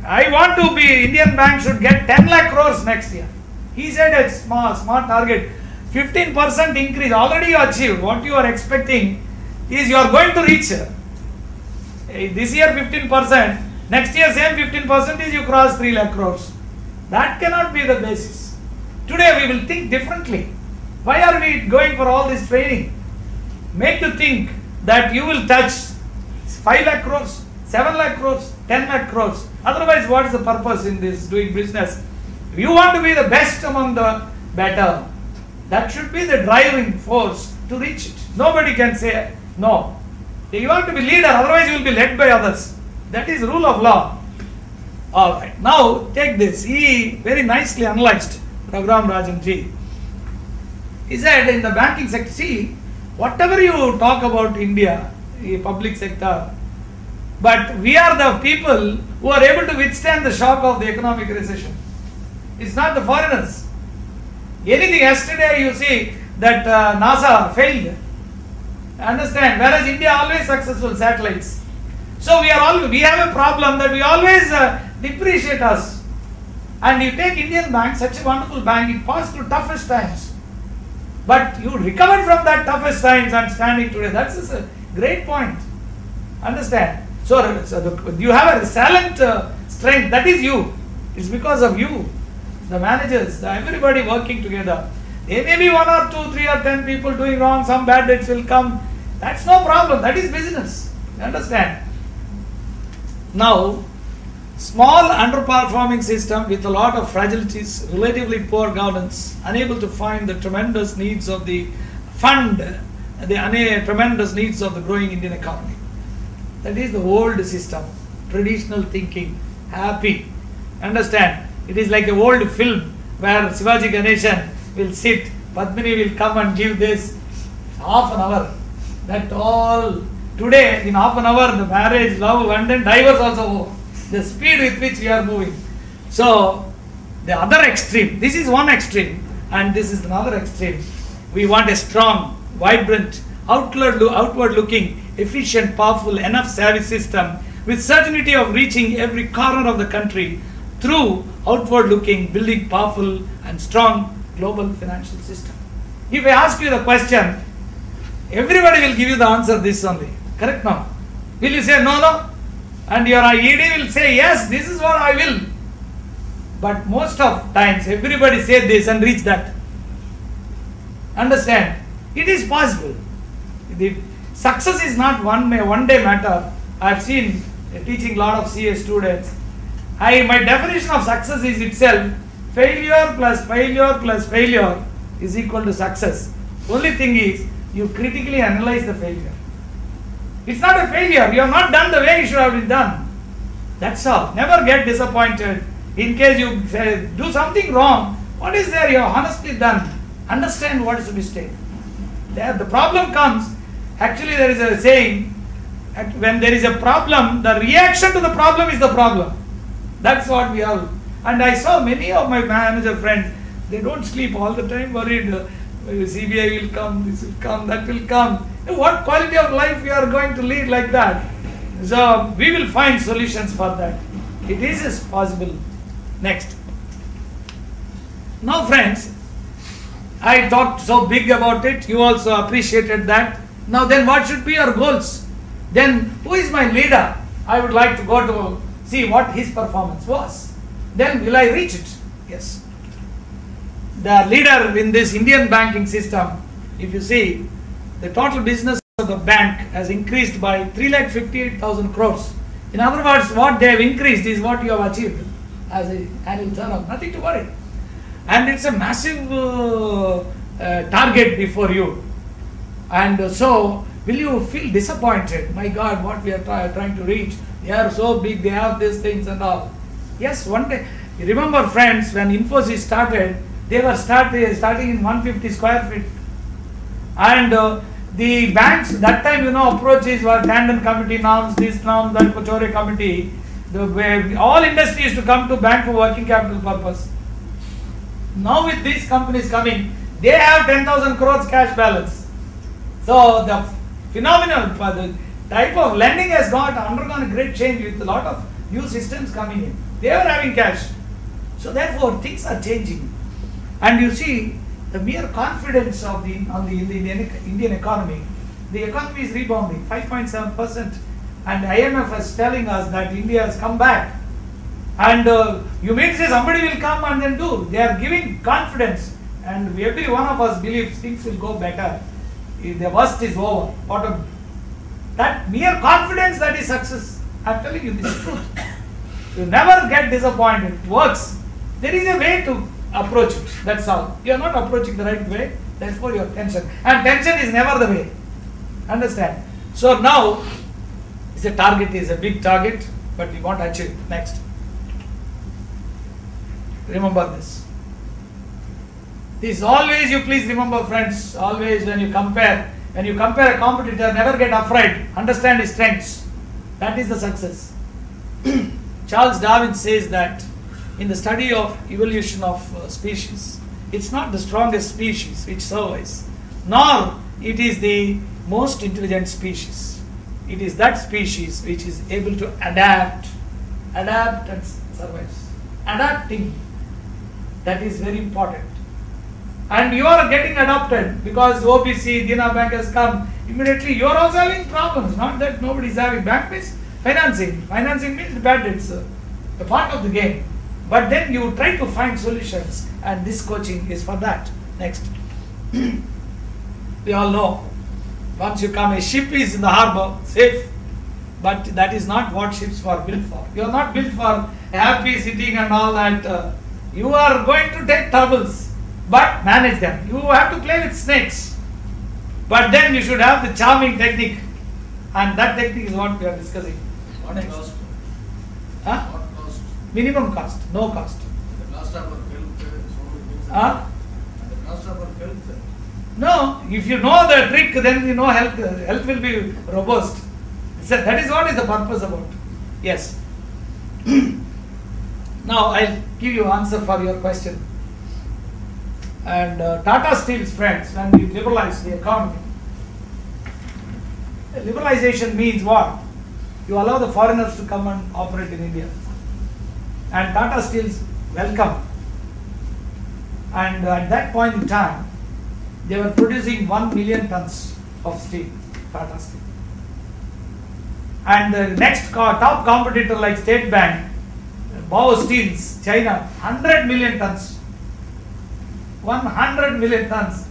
I want to be, Indian Bank should get 10 lakh crores next year. He said a smart target, 15% increase, already you achieved. What you are expecting is you are going to reach. This year 15%, next year same 15% is you cross 3 lakh crores. That cannot be the basis. Today we will think differently. Why are we going for all this training? Make you think that you will touch 5 lakh crores, 7 lakh crores, 10 lakh crores. Otherwise, what is the purpose in this doing business? You want to be the best among the better. That should be the driving force to reach it. Nobody can say no. You want to be leader, otherwise you will be led by others. That is rule of law. Alright, now take this. He very nicely analyzed, Raghuram Rajan ji. He said in the banking sector, see, whatever you talk about India, the public sector, but we are the people who are able to withstand the shock of the economic recession. It's not the foreigners. Anything yesterday you see that NASA failed. Understand? Whereas India always successful satellites. So we have a problem that we always depreciate us. And you take Indian Bank, such a wonderful bank, it passed through toughest times. But you recovered from that toughest times and standing today. That's a great point. Understand? So you have a silent strength. That is you. It's because of you. The managers, everybody working together. There may be 1 or 2, 3 or 10 people doing wrong. Some bad debts will come. That's no problem. That is business. You understand? Now, small underperforming system with a lot of fragilities, relatively poor governance, unable to find the tremendous needs of the fund, the tremendous needs of the growing Indian economy. That is the old system, traditional thinking, happy. Understand? It is like an old film where Shivaji Ganeshan will sit, Padmini will come and give this half an hour. That all, today in half an hour the marriage, love and then divorce also. The speed with which we are moving. So, the other extreme, this is one extreme and this is another extreme. We want a strong, vibrant, outward looking, efficient, powerful, enough service system with certainty of reaching every corner of the country through outward looking, building powerful and strong global financial system. If I ask you the question, everybody will give you the answer this only. Correct now? Will you say no? And your ED will say, yes, this is what I will. But most of times, everybody say this and reach that. Understand? It is possible. The success is not one day matter. I have seen teaching a lot of CA students. My definition of success is itself, failure plus failure plus failure is equal to success. Only thing is, you critically analyze the failure. It's not a failure. You have not done the way it should have been done. That's all. Never get disappointed. In case you do something wrong, what is there you have honestly done? Understand what is the mistake. The problem comes, actually there is a saying, when there is a problem, the reaction to the problem is the problem. That's what we have. And I saw many of my manager friends, they don't sleep all the time, worried, CBI will come, this will come, that will come. What quality of life we are going to lead like that? So we will find solutions for that. It is possible. Next. Now friends, I talked so big about it, you also appreciated that. Now then what should be your goals? Then who is my leader? I would like to go to see what his performance was. Then will I reach it? Yes. The leader in this Indian banking system, if you see, the total business of the bank has increased by 3,58,000 crores. In other words, what they have increased is what you have achieved as an annual turnover. Nothing to worry. And it's a massive target before you. And so, will you feel disappointed? My God, what we are trying to reach. They are so big, they have these things and all. Yes, one day. You remember friends, when Infosys started, they were starting in 150 square feet. And the banks, that time, approaches were Tandon Committee norms, this norm, that Kochore Committee. All industries used to come to bank for working capital purpose. Now with these companies coming, they have 10,000 crores cash balance. So the phenomenon, the type of lending has undergone a great change with a lot of new systems coming in. They were having cash. So therefore things are changing. And you see, the mere confidence of the Indian economy, the economy is rebounding 5.7%, and IMF is telling us that India has come back. And you may say somebody will come and then do. They are giving confidence, and every one of us believes things will go better. The worst is over. That mere confidence, that is success. I am telling you, this is truth. You never get disappointed. It works. There is a way to approach it. That's all. You are not approaching the right way. Therefore, your tension. And tension is never the way. Understand? So now, the target is a big target, but we want to achieve it. Next. Remember this. This always, you please remember friends, always when you compare a competitor, never get afraid. Understand his strengths. That is the success. Charles Darwin says that in the study of evolution of species, it's not the strongest species which survives, nor it is the most intelligent species. it is that species which is able to adapt and survives. Adapting, that is very important. And you are getting adopted because OBC, Dina Bank has come. Immediately you are also having problems. Not that nobody is having. Bank means financing. Financing means bad. It's a part of the game. But then you try to find solutions, and this coaching is for that. Next. We all know, once you come, a ship is in the harbor, safe. But that is not what ships are built for. You are not built for happy sitting and all that. You are going to take troubles, but manage them. You have to play with snakes. But then you should have the charming technique. And that technique is what we are discussing. What Next. cost? Huh? What cost? Minimum cost, no cost. The cost of our health, so many things. Huh? And the cost of our health. No, if you know the trick, then you know health will be robust. So that is what is the purpose about. Yes. Now I'll give you answer for your question. And Tata Steel's friends, when we liberalize the economy, liberalization means what? You allow the foreigners to come and operate in India. And Tata Steel's welcome. And at that point in time, they were producing 1 million tons of steel, Tata Steel. And the next top competitor like State Bank, Bao Steels, China, 100 million tons. 100 million tons.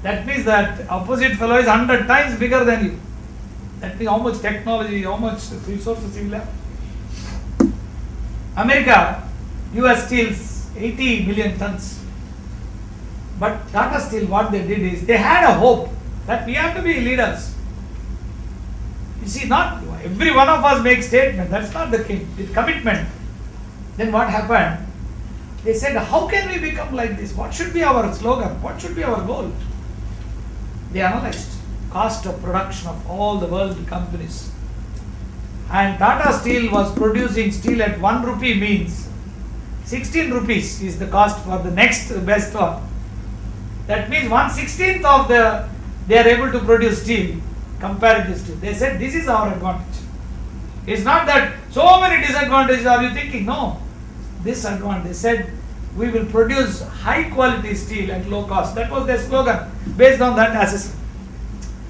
That means that opposite fellow is 100 times bigger than you. That means how much technology, how much resources you have. America, US Steel's 80 million tons. But Tata Steel, what they did is, they had a hope that we have to be leaders. You see, not every one of us makes statement. That's not the thing. It's commitment. Then what happened? They said, how can we become like this? What should be our slogan? What should be our goal? They analyzed cost of production of all the world companies. And Tata Steel was producing steel at 1 rupee means 16 rupees is the cost for the next best one. That means 1/16th of they are able to produce steel compared to steel. They said this is our advantage. It's not that so many disadvantages are you thinking. No, this advantage. They said we will produce high quality steel at low cost. That was their slogan based on that assessment.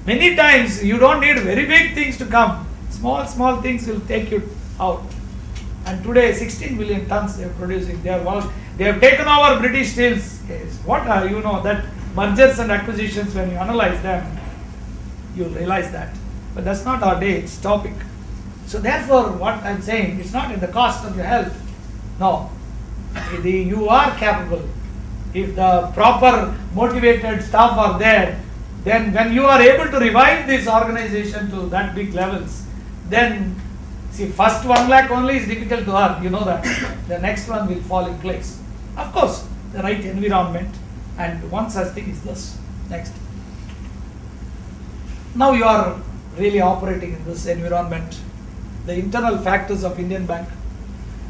Many times you don't need very big things to come. Small things will take you out. And today 16 million tons they are producing. They have taken over British Steel's case. What are you know that mergers and acquisitions, when you analyze them, you realize that. But that's not our day, it's topic. So therefore what I'm saying, it's not in the cost of your health. No. You are capable. If the proper motivated staff are there, then when you are able to revive this organization to that big levels, then see, first 1 lakh only is difficult to earn, you know that. The next one will fall in place. Of course, the right environment, and one such thing is this. Next. Now you are really operating in this environment. The internal factors of Indian Bank,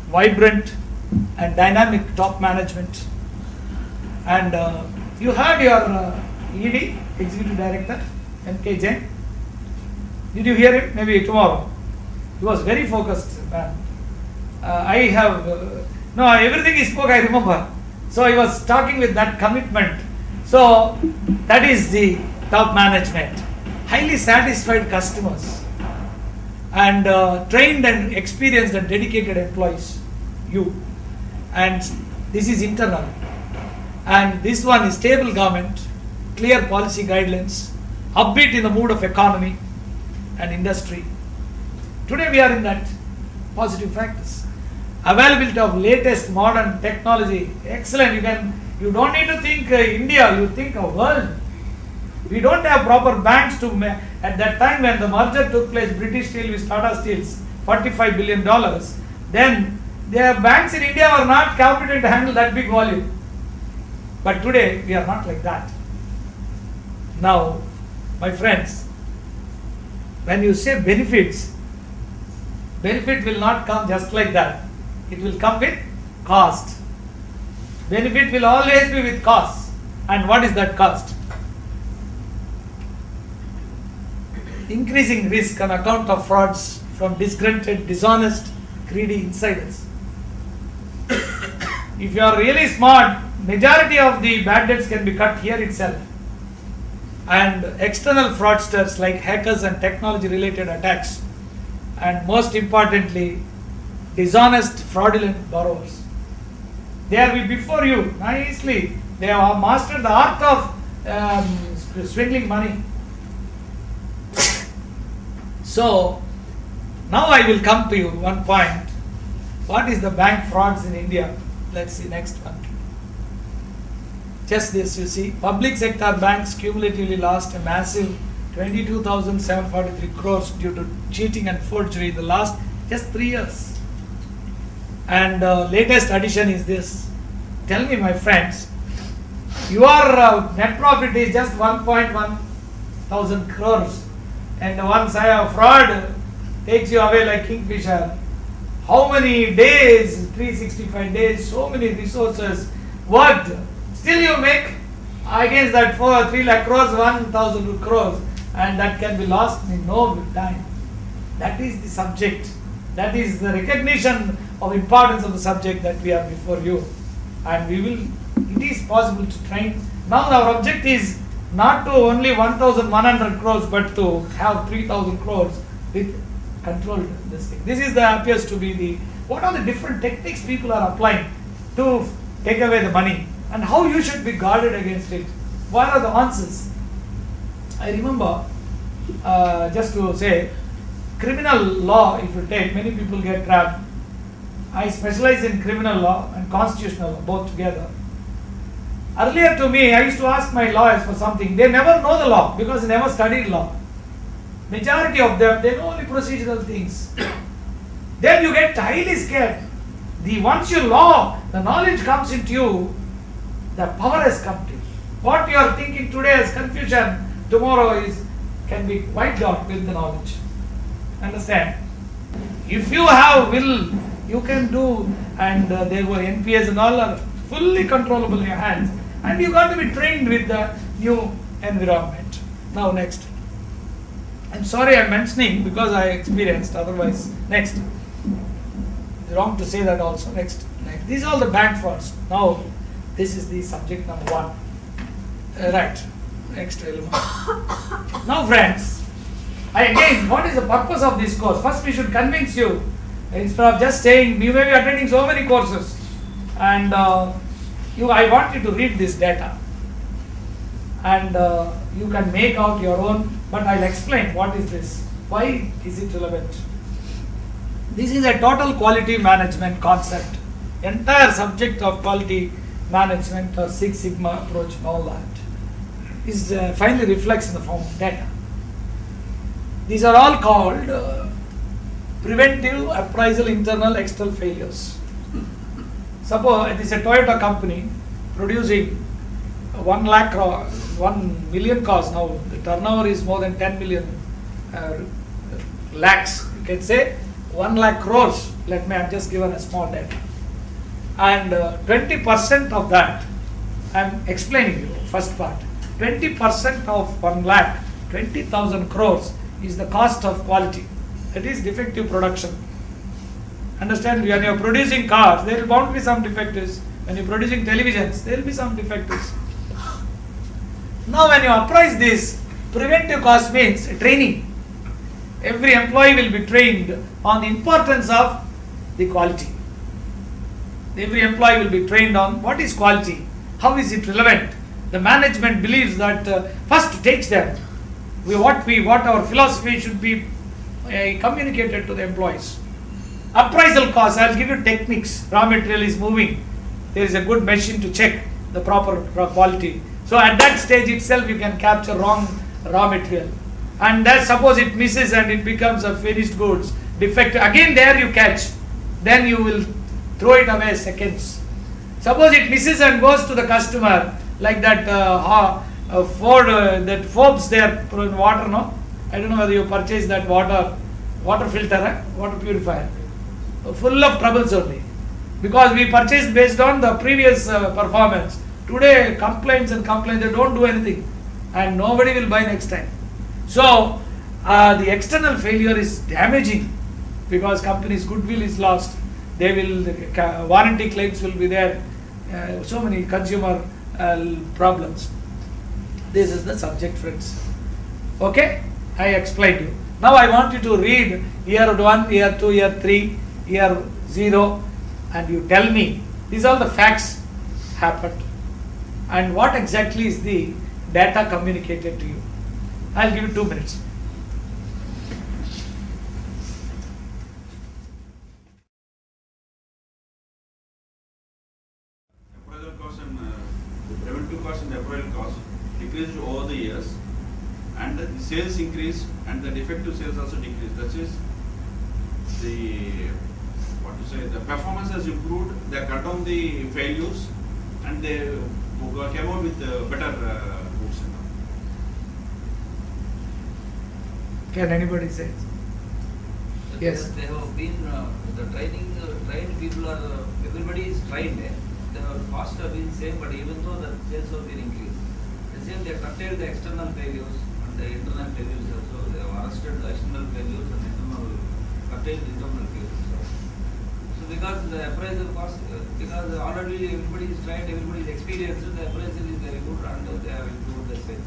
vibrant and dynamic top management. And you heard your ED, Executive Director, M.K. Jain. Did you hear him? Maybe tomorrow. He was very focused, man. No, everything he spoke I remember. So he was talking with that commitment. So that is the top management. Highly satisfied customers and trained and experienced and dedicated employees. You. And this is internal. And this one is stable government, clear policy guidelines, upbeat in the mood of economy and industry. Today we are in that positive factors. Availability of latest modern technology, excellent. You don't need to think India, you think of world. We don't have proper banks to at that time when the merger took place, British Steel with Tata Steel's $45 billion. Then their banks in India were not competent to handle that big volume. But today we are not like that. Now, my friends, when you say benefits, benefit will not come just like that. It will come with cost. Benefit will always be with cost. And what is that cost? increasing risk on account of frauds from disgruntled, dishonest, greedy insiders. If you are really smart, majority of the bad debts can be cut here itself. And external fraudsters like hackers and technology related attacks, and most importantly, dishonest, fraudulent borrowers. They are before you nicely. They have mastered the art of swindling money. So, now I will come to you one point. What is the bank frauds in India? Let's see next one. Just this, you see, public sector banks cumulatively lost a massive 22,743 crores due to cheating and forgery in the last just 3 years. And latest addition is this. Tell me, my friends, your net profit is just 1.1 thousand crores, and one side of fraud takes you away like kingfisher. How many days, 365 days, so many resources worked. Still you make against that 3 lakh crores, 1,000 crores, and that can be lost in no time. That is the subject. That is the recognition of importance of the subject that we are before you. And we will, it is possible to train. Now our object is not to only 1,100 crores, but to have 3,000 crores with controlled this thing. This is the appears to be the, what are the different techniques people are applying to take away the money, and how you should be guarded against it. What are the answers? I remember, just to say, criminal law, if you take, many people get trapped. I specialize in criminal law and constitutional law, both together. Earlier to me, I used to ask my lawyers for something. They never know the law because they never studied law. Majority of them, they know only procedural things. Then you get highly scared. Once you law, the knowledge comes into you, the power has come to you. What you are thinking today as confusion, tomorrow can be wiped out with the knowledge. Understand? If you have will, you can do, and there were NPAs and all are fully controllable in your hands, and you got to be trained with the new environment. Now next. I'm sorry I'm mentioning because I experienced, otherwise next. It's wrong to say that also. Next. These are all the bank frauds. Now this is the subject number 1. Right. Next element. Now friends, what is the purpose of this course? First we should convince you, instead of just saying, you may be attending so many courses, and I want you to read this data, and you can make out your own, but I'll explain what is this, why is it relevant. This is a total quality management concept, entire subject of quality management or Six Sigma approach and all that is finally reflects in the form of data. These are all called preventive appraisal internal external failures. Suppose it is a Toyota company producing 1 million cars now. The turnover is more than 10 million lakhs. You can say 1 lakh crores. Let me have just given a small data. And 20% of that, I am explaining you first part. 20% of 1 lakh, 20,000 crores is the cost of quality. That is defective production. Understand? When you are producing cars, there will bound to be some defectives. When you are producing televisions, there will be some defectives. Now when you appraise this, preventive cost means training. Every employee will be trained on the importance of the quality. Every employee will be trained on what is quality, how is it relevant. The management believes that first takes them. What our philosophy should be communicated to the employees. Appraisal cost, I will give you techniques. Raw material is moving. There is a good machine to check the proper quality. So at that stage itself you can capture wrong raw material. And that suppose it misses and it becomes a finished goods, defect. Again there you catch. Then you will throw it away seconds. Suppose it misses and goes to the customer, like that Ford, that Forbes there in water, no? I don't know whether you purchased that water filter, water purifier. Full of troubles only. Because we purchased based on the previous performance. Today complaints, they don't do anything. And nobody will buy next time. So The external failure is damaging because company's goodwill is lost. They will, warranty claims will be there, so many consumer problems. This is the subject, friends. Okay, I explained you. Now I want you to read year 1, year 2, year 3, year 0, and you tell me these are the facts happened and what exactly is the data communicated to you. I'll give you 2 minutes. Appraisal cost and the preventive cost and the appraisal cost decreased over the years, and the sales increased and the defective sales also decreased. That is, the performance has improved. They cut down the failures and they came out with better goods. Can anybody say? Yes. They have been the trained people are everybody is trained. The costs have been same, but even though the sales have been increased, the same they curtailed the external failures and the internal failures also. They have arrested the external failures and curtailed internal failures. So because the appraisal cost, because already everybody is trained, everybody is experienced, the appraisal is very good and they have improved the sales.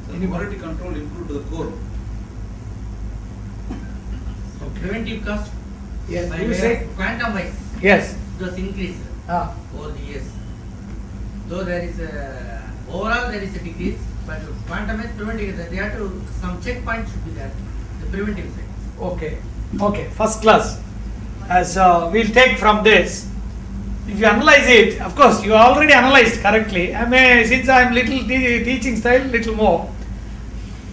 The quality control improved the core. Preventive cost. Yes. By You way say? of quantum wise. Yes. It was increased over the years. Though there is overall there is a decrease, but quantum wise preventive, they have to, some checkpoint should be there. The preventive side. Okay. Okay. First class. As we'll take from this. If you analyze it, of course, you already analyzed correctly. I may, since I am little teaching style, little more.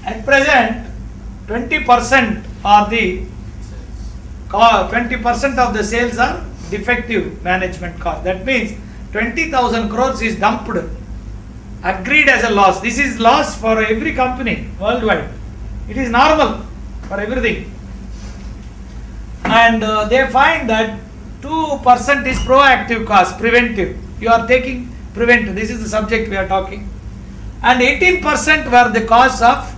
At present, 20% are the 20% of the sales are defective management cost. That means 20,000 crores is dumped, agreed as a loss. This is loss for every company worldwide. It is normal for everything. And they find that 2% is proactive cost, preventive. You are taking preventive. This is the subject we are talking. And 18% were the costs of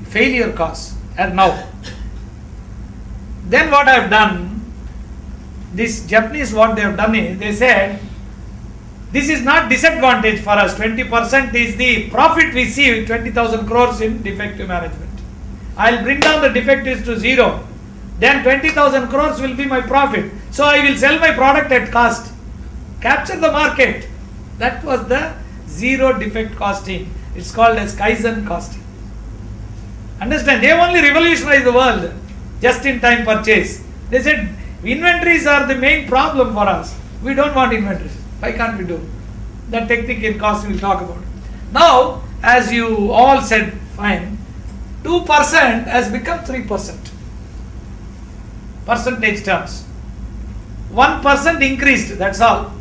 failure costs. And now, then what I have done, this Japanese, what they have done is, they said, this is not disadvantage for us. 20% is the profit we see with 20,000 crores in defective management. I will bring down the defectives to 0. Then 20,000 crores will be my profit. So I will sell my product at cost. Capture the market. That was the zero defect costing. It's called as Kaizen costing. Understand? They only revolutionized the world. Just in time purchase. They said inventories are the main problem for us. We don't want inventories. Why can't we do? That technique in costing we'll talk about. Now, as you all said, fine, 2% has become 3%. Percentage terms. 1% increased, that's all.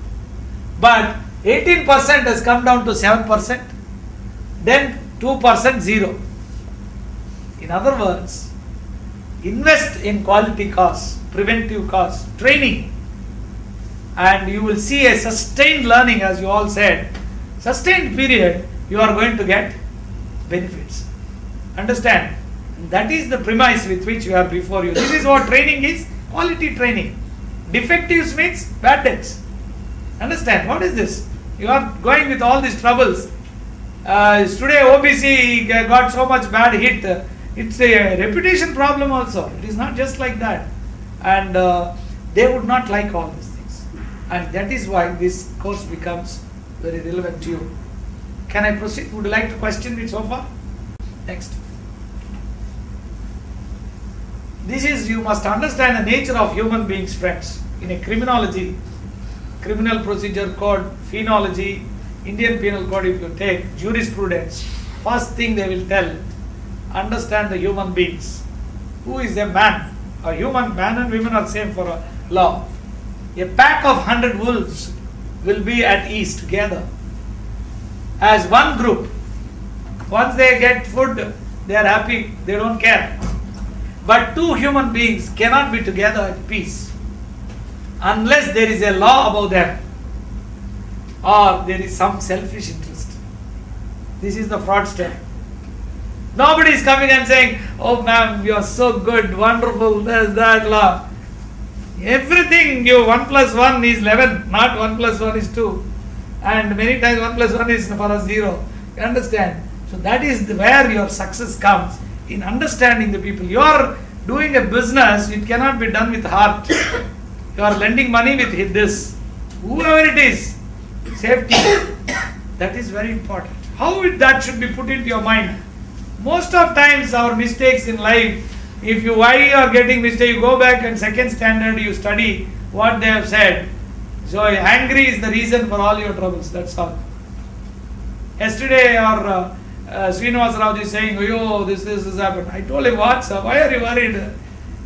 But 18% has come down to 7%. Then 2%, 0. In other words, invest in quality costs, preventive costs, training, and you will see a sustained learning, as you all said. Sustained period, you are going to get benefits. Understand? That is the premise with which we are before you. This is what training is, quality training. Defectives means bad debts. Understand? What is this? You are going with all these troubles. Today OBC got so much bad hit. It's a reputation problem also. It is not just like that. And they would not like all these things. And that is why this course becomes very relevant to you. Can I proceed? Would you like to question it so far? Next. This is, you must understand the nature of human beings, friends. In a criminology, criminal procedure code, phenology, Indian penal code, if you take jurisprudence, first thing they will tell, understand the human beings. Who is a man? A human, man and women are same for a law. A pack of 100 wolves will be at ease together as one group. Once they get food, they are happy, they don't care. But two human beings cannot be together at peace unless there is a law above them or there is some selfish interest. This is the fraudster. Nobody is coming and saying, oh ma'am, you are so good, wonderful, this, that, la. Everything, you 1 plus 1 is 11, not 1 plus 1 is 2. And many times 1 plus 1 is for us 0. You understand? So that is where your success comes, in understanding the people. You are doing a business, it cannot be done with heart. You are lending money with this. Whoever it is, safety. That is very important. How that should be put into your mind. Most of times our mistakes in life, why you are getting mistake, you go back and second standard, you study what they have said. So angry is the reason for all your troubles, that's all. Yesterday our Srinivas Rao is saying, oh, this has happened. I told him, what sir, why are you worried?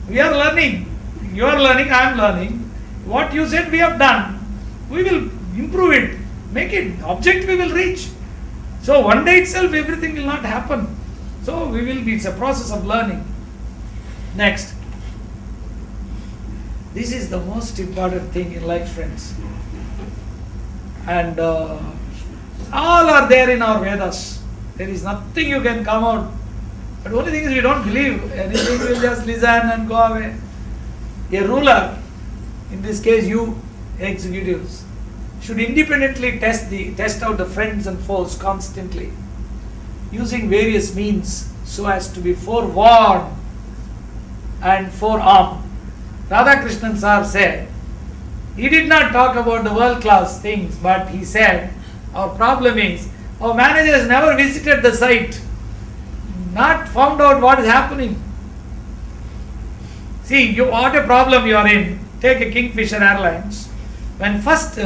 We are learning. You are learning, I am learning. What you said we have done. We will improve it, make it, object we will reach. So one day itself everything will not happen. So it's a process of learning. Next. This is the most important thing in life, friends. And all are there in our Vedas. There is nothing you can come out. But only thing is we don't believe. Anything will just listen and go away. A ruler, in this case you executives, should independently test out the friends and foes constantly, using various means so as to be forewarned and forearmed. Radhakrishnan sir said, he did not talk about the world class things, but he said, our problem is, our managers never visited the site, not found out what is happening. See, what a problem you are in. Take a Kingfisher Airlines. When first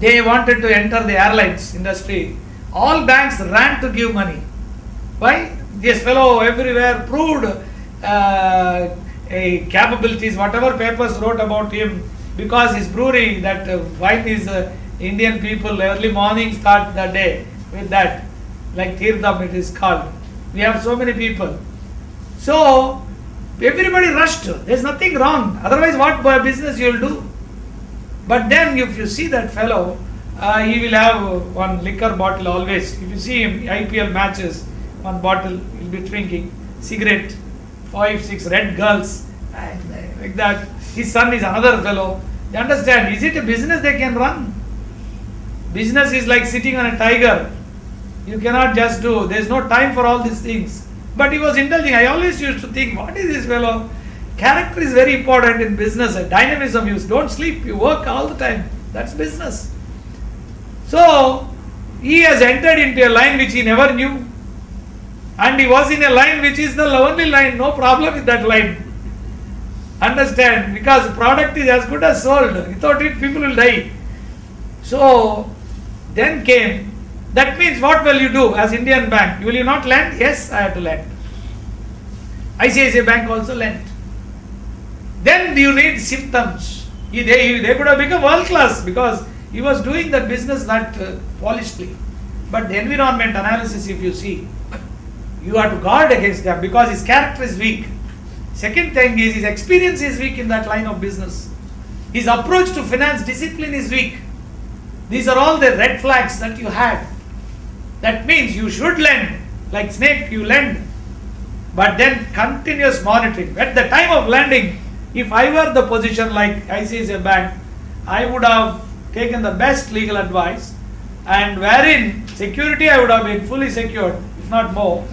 they wanted to enter the airlines industry, all banks ran to give money. Why? This fellow everywhere proved capabilities, whatever papers wrote about him, because his brewery, that wine is Indian people early morning start the day with that, like Thirdam it is called. We have so many people. So everybody rushed. There is nothing wrong. Otherwise what business you will do? But then if you see that fellow, he will have one liquor bottle always. If you see him, IPL matches, one bottle he will be drinking, cigarette, 5, 6 red girls, and like that. His son is another fellow. You understand? Is it a business they can run? Business is like sitting on a tiger. You cannot just do. There is no time for all these things. But he was indulging. I always used to think, what is this fellow? Character is very important in business. Dynamism, you don't sleep, you work all the time. That's business. So, he has entered into a line which he never knew. And he was in a line which is the only line, no problem with that line. Understand? Because the product is as good as sold. Without it, people will die. So, then came, that means what will you do as Indian Bank? Will you not lend? Yes, I have to lend. ICICI Bank also lent. Then you need symptoms. They could have become world class because he was doing that business that polishedly. But the environment analysis, if you see, you have to guard against that because his character is weak. Second thing is his experience is weak in that line of business. His approach to finance discipline is weak. These are all the red flags that you had. That means you should lend. Like snake, you lend. But then continuous monitoring. At the time of lending, if I were the position like ICICI Bank, I would have taken the best legal advice, and wherein security I would have been fully secured, if not more.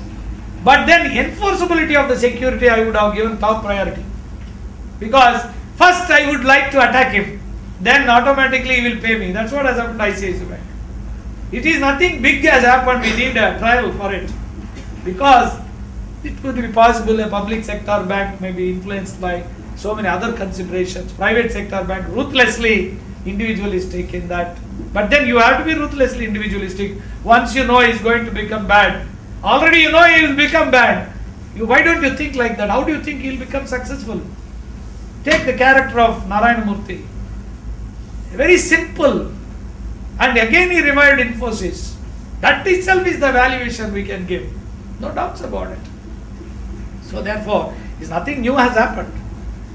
But then enforceability of the security I would have given top priority. Because first I would like to attack him, then automatically he will pay me. That's what has happened to ICICI Bank. It is nothing big has happened, we need a trial for it. Because it could be possible a public sector bank may be influenced by so many other considerations. Private sector bank ruthlessly individualistic in that. But then you have to be ruthlessly individualistic. Once you know he is going to become bad, already you know he will become bad. Why don't you think like that? How do you think he will become successful? Take the character of Narayana Murthy. Very simple. And again he revived Infosys. That itself is the valuation we can give. No doubts about it. So therefore, nothing new has happened.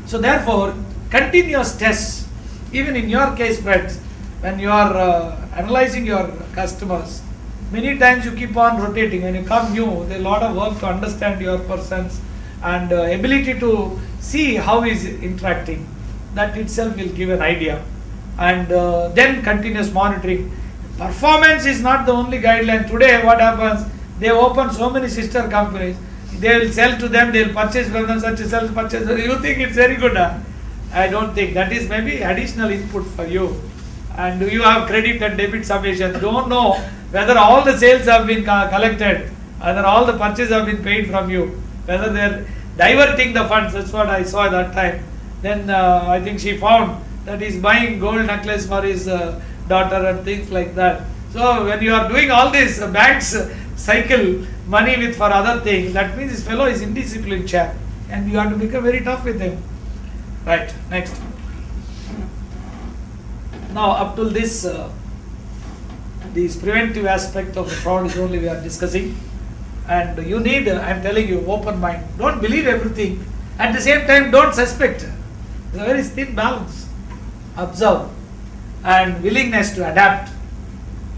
So therefore, continuous tests, even in your case friends, when you are analyzing your customers, Many times you keep on rotating. When you come new, there is a lot of work to understand your persons and ability to see how he is interacting. That itself will give an idea. And then continuous monitoring. Performance is not the only guideline. Today what happens, they open so many sister companies. They will sell to them, they will purchase from them, such a sell purchase. You think it's very good? Huh? I don't think. That is maybe additional input for you. And you have credit and debit summation. Don't know whether all the sales have been collected, whether all the purchases have been paid from you, whether they are diverting the funds. That's what I saw at that time. Then I think she found that he's buying gold necklace for his daughter and things like that. So when you are doing all this, banks cycle money with for other things, that means this fellow is indisciplined chap, and you have to become very tough with him. Right, next. Now up till this preventive aspect of the fraud is only we are discussing, and you need, I am telling you, open mind. Don't believe everything. At the same time, don't suspect. It's a very thin balance. Observe and willingness to adapt.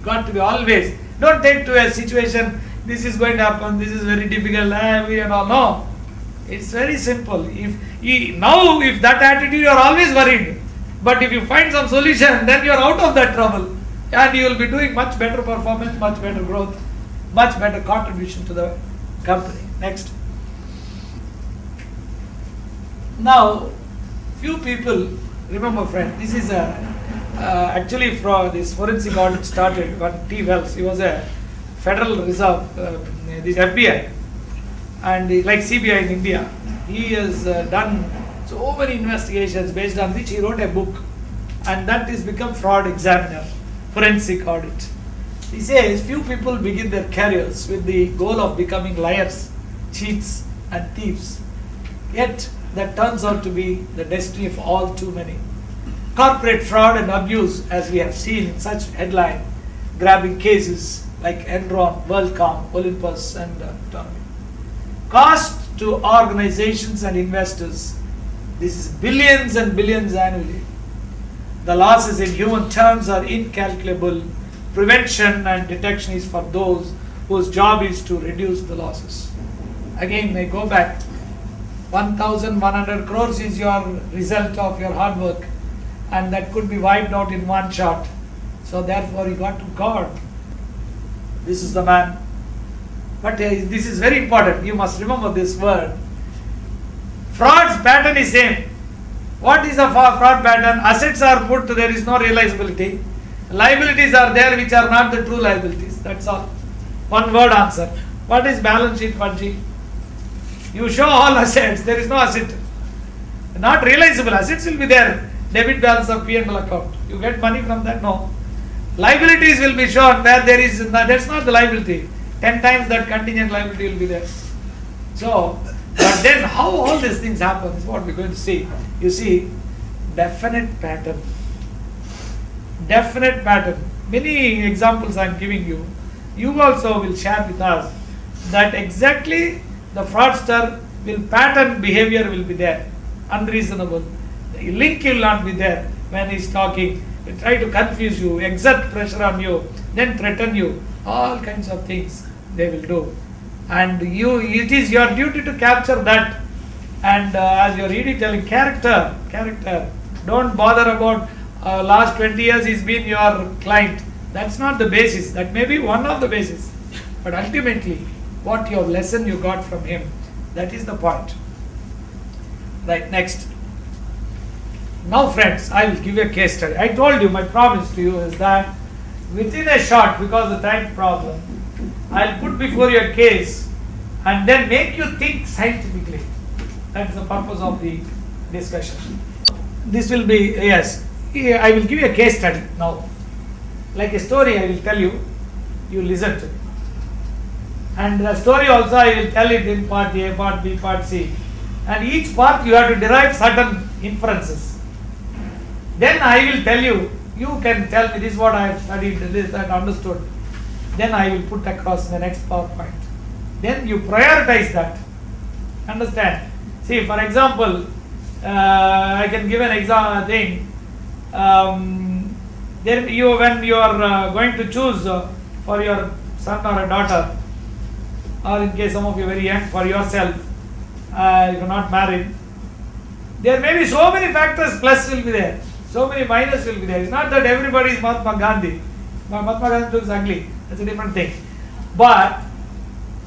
Got to be always. Don't take to a situation, this is going to happen, this is very difficult, and all. No. It's very simple. If that attitude, you are always worried. But if you find some solution, then you are out of that trouble. And you will be doing much better performance, much better growth, much better contribution to the company. Next. Now, few people, remember friend, this is actually from this forensic audit started when T. Wells, he was a Federal Reserve, this FBI, and like CBI in India, he has done so many investigations based on which he wrote a book, and that is become Fraud Examiner, Forensic Audit. He says few people begin their careers with the goal of becoming liars, cheats and thieves, yet that turns out to be the destiny of all too many. Corporate fraud and abuse, as we have seen in such headline grabbing cases like Enron, WorldCom, Olympus and Tournament. Cost to organizations and investors, this is billions and billions annually. The losses in human terms are incalculable. Prevention and detection is for those whose job is to reduce the losses. Again, I go back. 1,100 crores is your result of your hard work, and that could be wiped out in one shot. So therefore you got to guard. This is the man. But this is very important. You must remember this word. Fraud's pattern is same. What is a fraud pattern? Assets are put, there is no realizability. Liabilities are there which are not the true liabilities. That's all. One word answer. What is balance sheet fudgy? You show all assets, there is no asset. Not realizable assets will be there. Debit balance of P&L account. You get money from that? No. Liabilities will be shown where there is, that's not the liability. 10 times that contingent liability will be there. So, but then how all these things happen is what we're going to see. You see, definite pattern. Definite pattern. Many examples I am giving you. You also will share with us that exactly the fraudster will pattern behavior will be there. Unreasonable. The link will not be there when he is talking. They try to confuse you, exert pressure on you, then threaten you. All kinds of things they will do. And it is your duty to capture that. And as you are really telling, character. Don't bother about last 20 years he's been your client. That's not the basis. That may be one of the basis. But ultimately, what your lesson you got from him, that is the point. Right, next. Now friends, I will give you a case study. I told you, my promise to you is that within a short, because of the time problem, I'll put before you a case and then make you think scientifically. That's the purpose of the discussion. This will be, yes, I will give you a case study now. Like a story I will tell you, you listen to it. And the story also I will tell it in part A, part B, part C. And each part you have to derive certain inferences. Then I will tell you, you can tell me this is what I have studied, this I understood. Then I will put across in the next PowerPoint. Then you prioritize that. Understand? See, for example, I can give an example thing. Then when you are going to choose for your son or a daughter, or in case some of you are very young, for yourself, if you are not married, there may be so many factors, plus will be there, so many minus will be there. It's not that everybody is Mahatma Gandhi. Mahatma Gandhi looks ugly, that's a different thing. But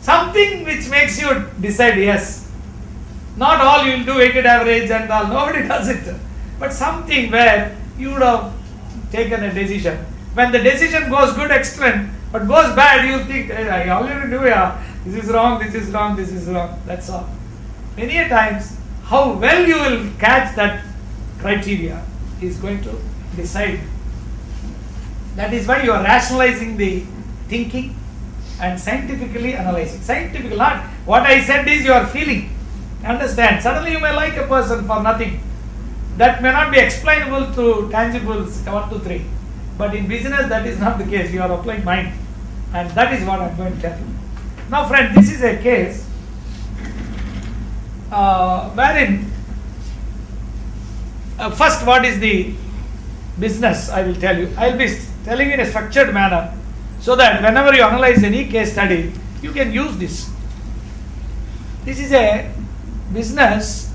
something which makes you decide, yes. Not all you will do weighted average and all, nobody does it. But something where you would have taken a decision. When the decision goes good, excellent, but goes bad, you think, hey, I already do, yeah, this is wrong, this is wrong, this is wrong. That's all. Many a times, how well you will catch that criteria is going to decide. That is why you are rationalizing the thinking and scientifically analyzing. Scientific, not what I said is your feeling. Understand? Suddenly you may like a person for nothing. That may not be explainable through tangibles 1, 2, 3. But in business that is not the case. You are applying mind. And that is what I am going to tell you. Now friend, this is a case wherein first what is the business I will tell you. I will be telling in a structured manner so that whenever you analyze any case study, you can use this. This is a business,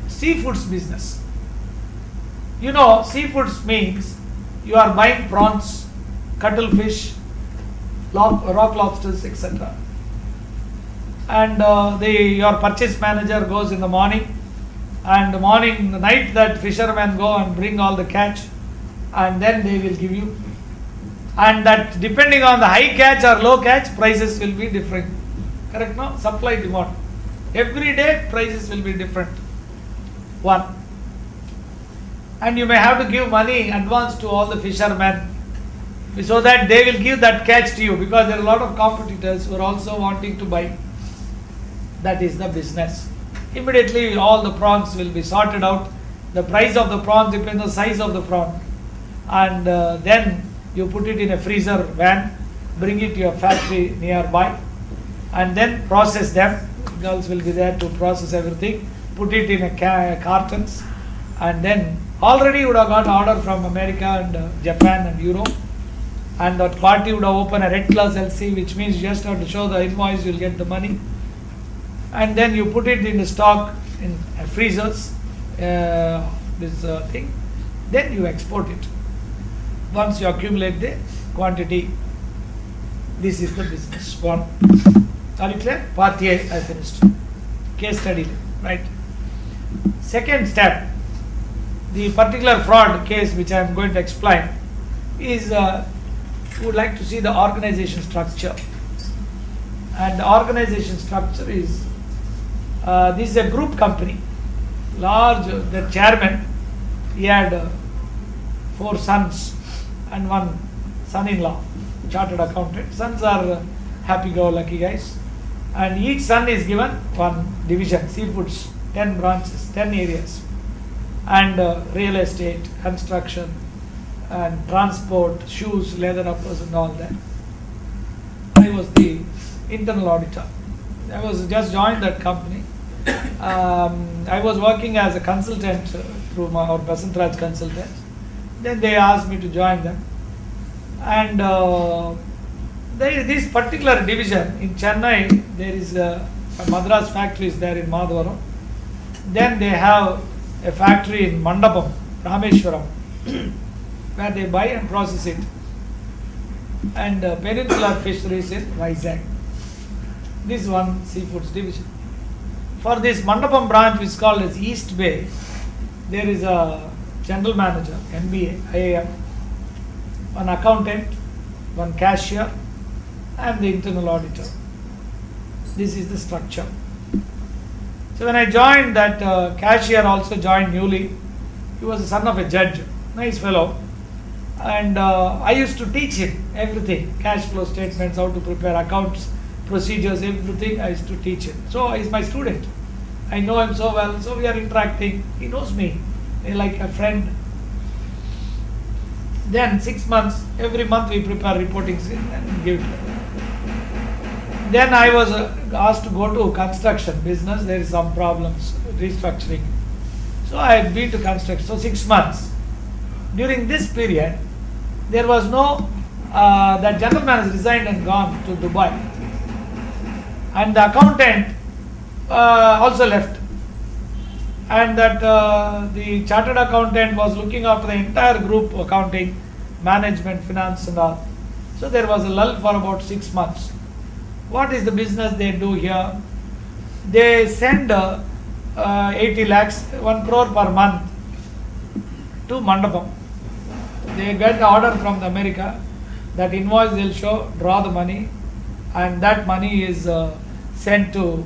seafoods business. You know, seafoods means you are buying prawns, cuttlefish, rock lobsters, etc. And your purchase manager goes in the morning, and the night that fishermen go and bring all the catch, and then they will give you. And that depending on the high catch or low catch, prices will be different. Correct, no? Supply, demand. Every day prices will be different. One. And you may have to give money in advance to all the fishermen so that they will give that catch to you, because there are a lot of competitors who are also wanting to buy. That is the business. Immediately all the prawns will be sorted out. The price of the prawns depends on the size of the prawn. And then you put it in a freezer van, bring it to your factory nearby, and then process them. Girls will be there to process everything. Put it in a cartons, and then already you would have got order from America and Japan and Europe. And that party would have opened a red class LC, which means you just have to show the invoice, you will get the money. And then you put it in the stock in freezers, this thing. Then you export it. Once you accumulate the quantity, this is the business. One. Are you clear? Part A I finished. Case study, right? Second step, the particular fraud case which I am going to explain is you would like to see the organization structure. And the organization structure is, this is a group company, large, the chairman, he had 4 sons and 1 son-in-law, chartered accountant. Sons are happy-go-lucky guys. And each son is given 1 division, seafoods, 10 branches, 10 areas. And real estate, construction, and transport, shoes, leather uppers and all that. I was the internal auditor. I was just joined that company. I was working as a consultant through our Basant Raj consultant. Then they asked me to join them. And this particular division in Chennai, there is a Madras factory is there in Madhavaram. Then they have a factory in Mandapam, Rameshwaram, where they buy and process it. And Peninsular Fisheries in Vizag. This one seafoods division. For this Mandapam branch, which is called as East Bay, there is a general manager, MBA, IAM, 1 accountant, 1 cashier, and the internal auditor. This is the structure. So when I joined, that cashier also joined newly. He was the son of a judge, nice fellow. And I used to teach him everything, cash flow statements, how to prepare accounts, procedures, everything I used to teach him. So he's my student. I know him so well, so we are interacting. He knows me like a friend. Then 6 months, every month we prepare reportings and give it. Then I was asked to go to construction business. There is some problems, restructuring. So I had been to construction. So 6 months. During this period, there was no that gentleman has resigned and gone to Dubai. And the accountant also left. And that the chartered accountant was looking after the entire group, accounting, management, finance and all. So there was a lull for about 6 months. What is the business they do here? They send 80 lakhs, 1 crore per month to Mandapam. They get the order from the America, that invoice they'll show, draw the money, and that money is sent to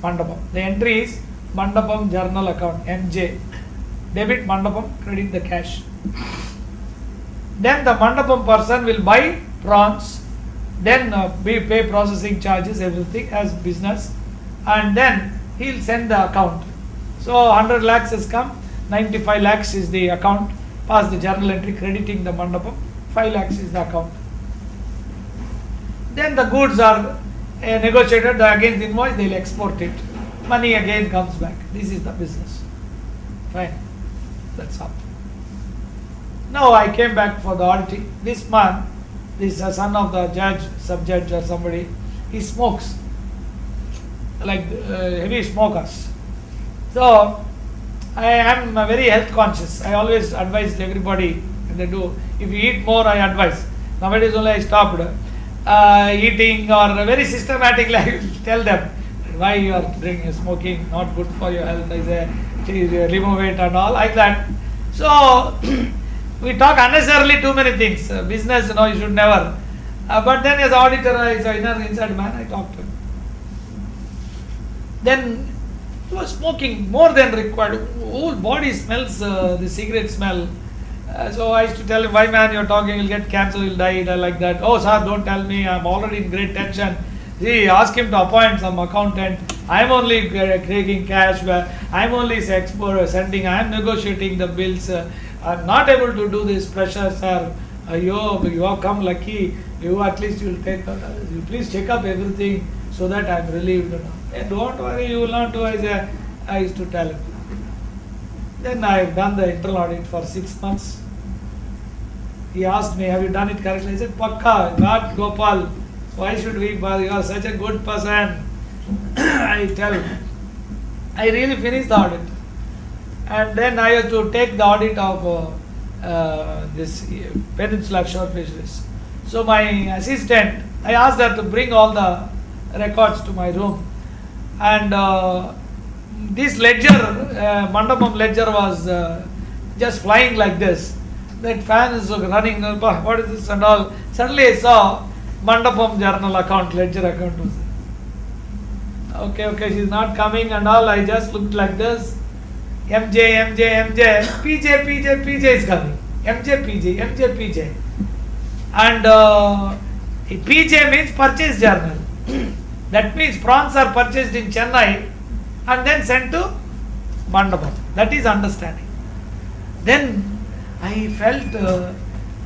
Mandapam. The entry is Mandapam Journal Account, MJ. Debit Mandapam, credit the cash. Then the Mandapam person will buy prawns, then pay processing charges, everything as business, and then he'll send the account. So 100 lakhs has come, 95 lakhs is the account, pass the journal entry crediting the Mandapam, 5 lakhs is the account. Then the goods are negotiated against the invoice, they'll export it. Money again comes back. This is the business. Fine. That's all. Now I came back for the auditing. This man, this son of the judge, sub-judge or somebody, he smokes. Like heavy smokers. So I am very health conscious. I always advise everybody, they do. If you eat more, I advise. Nowadays only I stopped eating, or very systematically I will tell them why you are drinking, smoking, not good for your health. I say, remove it and all like that. So we talk unnecessarily too many things. Business, you should never. But then as auditor, as an inside man, I talk to him. Then he was smoking more than required. Whole body smells the cigarette smell. So I used to tell him, why man you're talking, you'll get cancer, you'll die, like that. Oh sir, don't tell me, I'm already in great tension. See, ask him to appoint some accountant. I'm only taking cash, I'm only sending, I'm negotiating the bills. I'm not able to do this pressure, sir. You have come lucky. You at least you'll take, you please check up everything so that I'm relieved. Don't worry, you will not do as I used to tell him. Then I've done the internal audit for 6 months. He asked me, have you done it correctly? I said, Pakka, God Gopal, why should we bother? You are such a good person. I tell him. I really finished the audit. And then I had to take the audit of this Peninsula Shore Fisheries. So my assistant, I asked her to bring all the records to my room. And this ledger, Mandapam ledger was just flying like this. That fan is running, what is this and all. Suddenly I saw Mandapam journal account, ledger account was there. Okay, she's not coming and all. I just looked like this. MJ, PJ is coming. MJ, PJ. And PJ means purchase journal. That means prawns are purchased in Chennai and then sent to Mandapam. That is understanding. Then I felt,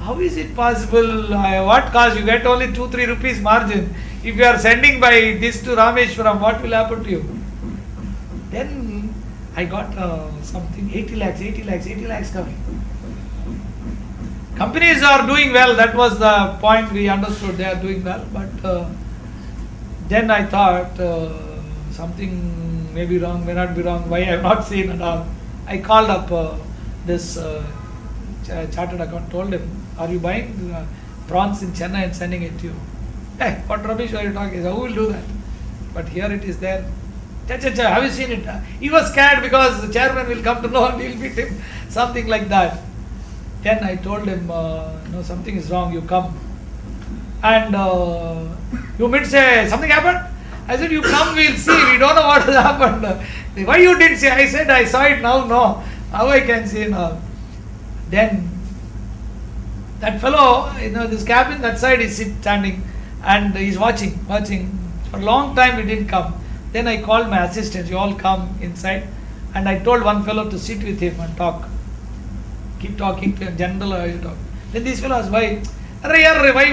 how is it possible? What cost? You get only 2-3 rupees margin. If you are sending by this to Rameshwaram, what will happen to you? Then I got something, 80 lakhs coming. Companies are doing well. That was the point we understood. They are doing well. But then I thought something may be wrong, may not be wrong. Why I have not seen at all. I called up this chartered account, told him, are you buying prawns in Chennai and sending it to you? Hey, what rubbish are you talking? Who will do that? But here it is there. Have you seen it? He was scared because the chairman will come to know and he will beat him. Something like that. Then I told him, no, something is wrong, you come. And you might say, something happened? I said, you come, we'll see. We don't know what has happened. Why you didn't see? I said, I saw it now. No. How I can see now? Then that fellow, this cabin, that side is standing and he's watching. For a long time he didn't come. Then I called my assistant, you all come inside. And I told one fellow to sit with him and talk. Keep talking to him, general. Then this fellow asked, why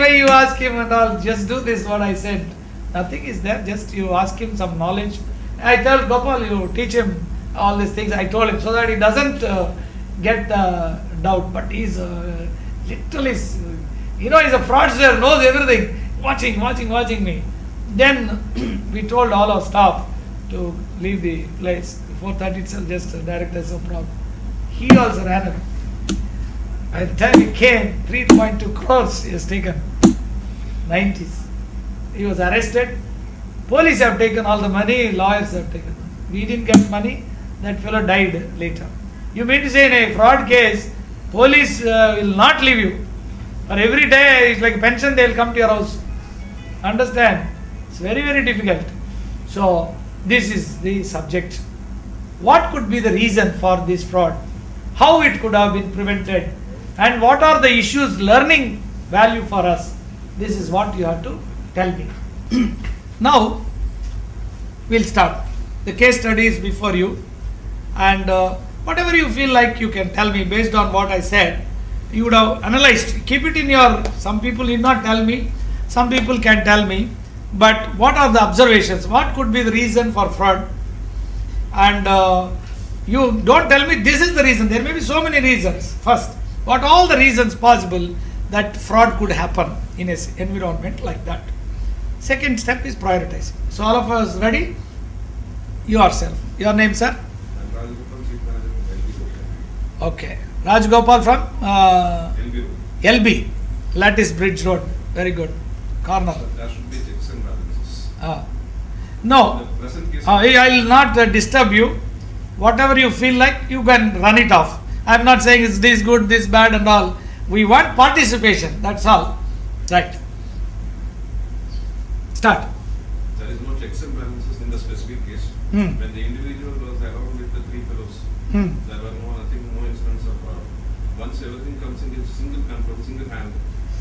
you ask him and all? Just do this, what I said. Nothing is there, just you ask him some knowledge. I told Gopal, you teach him all these things. I told him so that he doesn't get the doubt. But he's literally You know, he's a fraudster, knows everything, watching me. Then we told all our staff to leave the place. 4:30 itself, just the director is no problem. He also ran away. By the time he came, 3.2 crores he has taken. 90s. He was arrested. Police have taken all the money, lawyers have taken. We didn't get money, that fellow died later. You mean to say in a fraud case, police will not leave you. For every day, it's like a pension, they will come to your house. Understand? It's very, very difficult. So, this is the subject. What could be the reason for this fraud? How it could have been prevented? And what are the issues, learning value for us? This is what you have to tell me. Now, we'll start. The case study is before you. And whatever you feel like you can tell me based on what I said. You would have analyzed. Keep it in your, some people need not tell me. Some people can tell me. But what are the observations? What could be the reason for fraud? And you don't tell me this is the reason. There may be so many reasons. First, what all the reasons possible that fraud could happen in an environment like that. Second step is prioritizing. So all of us ready? Yourself. Your name, sir? Okay. Rajgopal from LB. Lattice Bridge Road. Very good. Corner. There should be checks and balances. No. The present case I will not disturb you. Whatever you feel like, you can run it off. I am not saying it's this good, this bad and all. We want participation. That's all. Right. Start. there is no checks and balances in the specific case. Hmm. When the individual was around with the three fellows, Hmm. there were no incidents of fraud. Once everything comes in single control, single hand,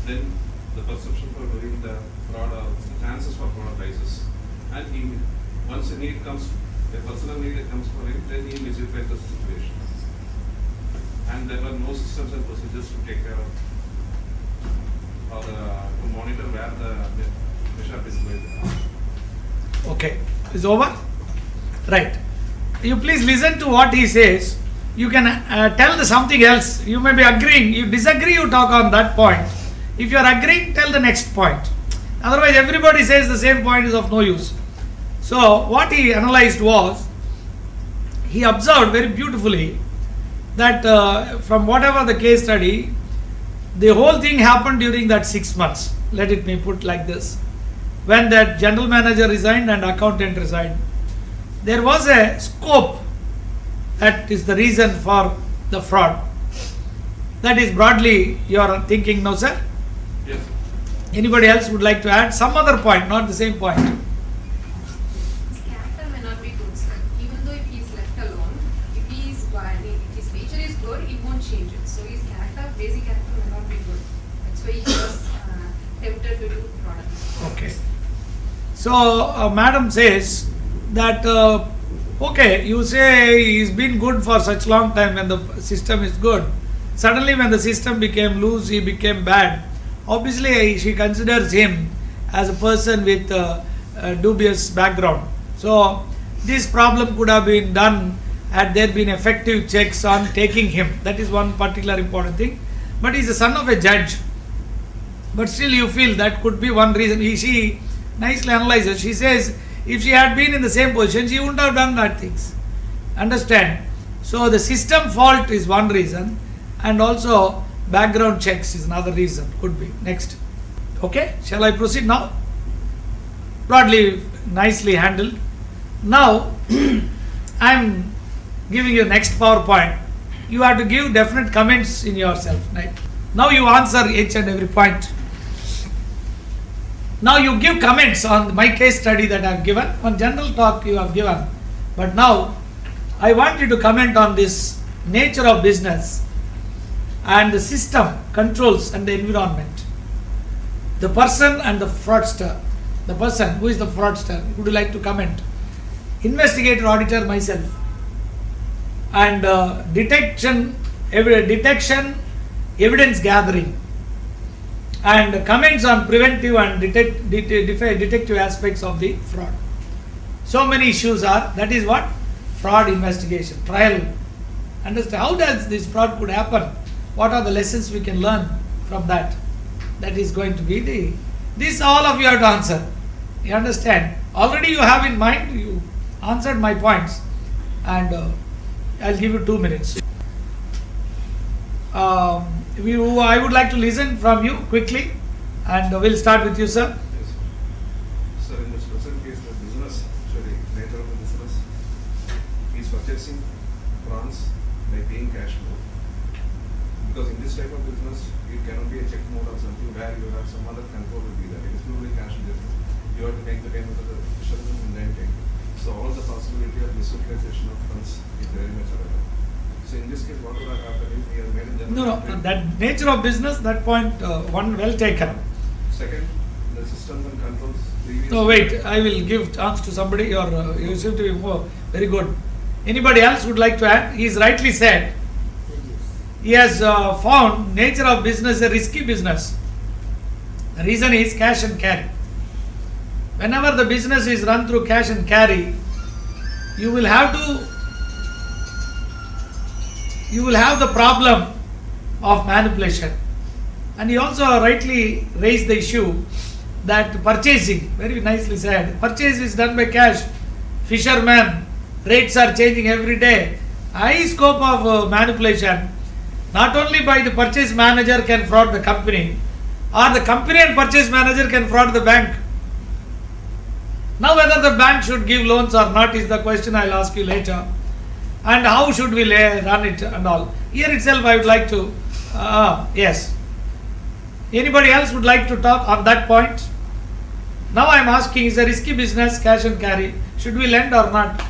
then the perception for doing the fraud or the chances for fraud rises. And once a need comes, a personal need comes for him, then he misrepresents the situation. And there were no systems and procedures to take care of or to monitor where the mishap is going. Okay. Is over? Right. You please listen to what he says. You can tell something else. You may be agreeing. You disagree, you talk on that point. If you are agreeing, tell the next point. Otherwise, everybody says the same point is of no use. So, what he analyzed was, he observed very beautifully that from whatever the case study, the whole thing happened during that 6 months. Let it be put like this. When that general manager resigned and accountant resigned, there was a scope. That is the reason for the fraud. That is broadly your thinking, no sir? Yes. Anybody else would like to add some other point, not the same point? His character may not be good, sir. Even though if he is left alone, if he is if his nature is good, he won't change it. So his character, basic character may not be good. That's why he was tempted to do fraud. Okay. So, madam says that, okay, you say he's been good for such long time when the system is good. Suddenly when the system became loose, he became bad. Obviously, she considers him as a person with a dubious background. So, this problem could have been done had there been effective checks on taking him. That is one particular important thing. But he's the son of a judge. But still you feel that could be one reason. She nicely analyzes. She says, if she had been in the same position, she wouldn't have done that things. Understand? So the system fault is one reason, and also background checks is another reason. Could be. Next. Okay? Shall I proceed now? Broadly, nicely handled. Now, I am giving you next PowerPoint. You have to give definite comments in yourself. Right? Now you answer each and every point. Now you give comments on my case study that I have given. One general talk you have given. But now I want you to comment on this nature of business and the system, controls and the environment. The person and the fraudster. The person, who is the fraudster? Would you like to comment? Investigator, auditor, myself. And detection, evidence gathering. And comments on preventive and detective aspects of the fraud. So many issues are, that is what? Fraud investigation, trial. Understand, how does this fraud could happen? What are the lessons we can learn from that? That is going to be the, this all of you have to answer. You understand? Already you have in mind, you answered my points, and I'll give you 2 minutes. I would like to listen from you quickly, and we'll start with you, sir. Yes. Sir, in this present case, the business, actually, nature of the business, is purchasing prawns by paying cash flow. Because in this type of business, it cannot be a check mode or something where you have some other control will be there. It is purely cash business. You have to make the payment of the fisherman and then take. So all the possibility of misutilization of funds is very much available. So in this case, what would have happened if he has made a general No, that nature of business, that point, one well taken. Second, the systems and controls previous. No, wait, I will give chance to somebody, or you seem to be more, very good. Anybody else would like to add? He is rightly said. He has found nature of business a risky business. The reason is cash and carry. Whenever the business is run through cash and carry, you will have the problem of manipulation. And he also rightly raised the issue that purchasing, very nicely said, purchase is done by cash. Fishermen, rates are changing every day. High scope of manipulation. Not only by the purchase manager can fraud the company, or the company and purchase manager can fraud the bank. Now whether the bank should give loans or not is the question I'll ask you later. And how should we run it and all. Here itself I would like to, yes. Anybody else would like to talk on that point? Now I am asking, is a risky business cash and carry? Should we lend or not?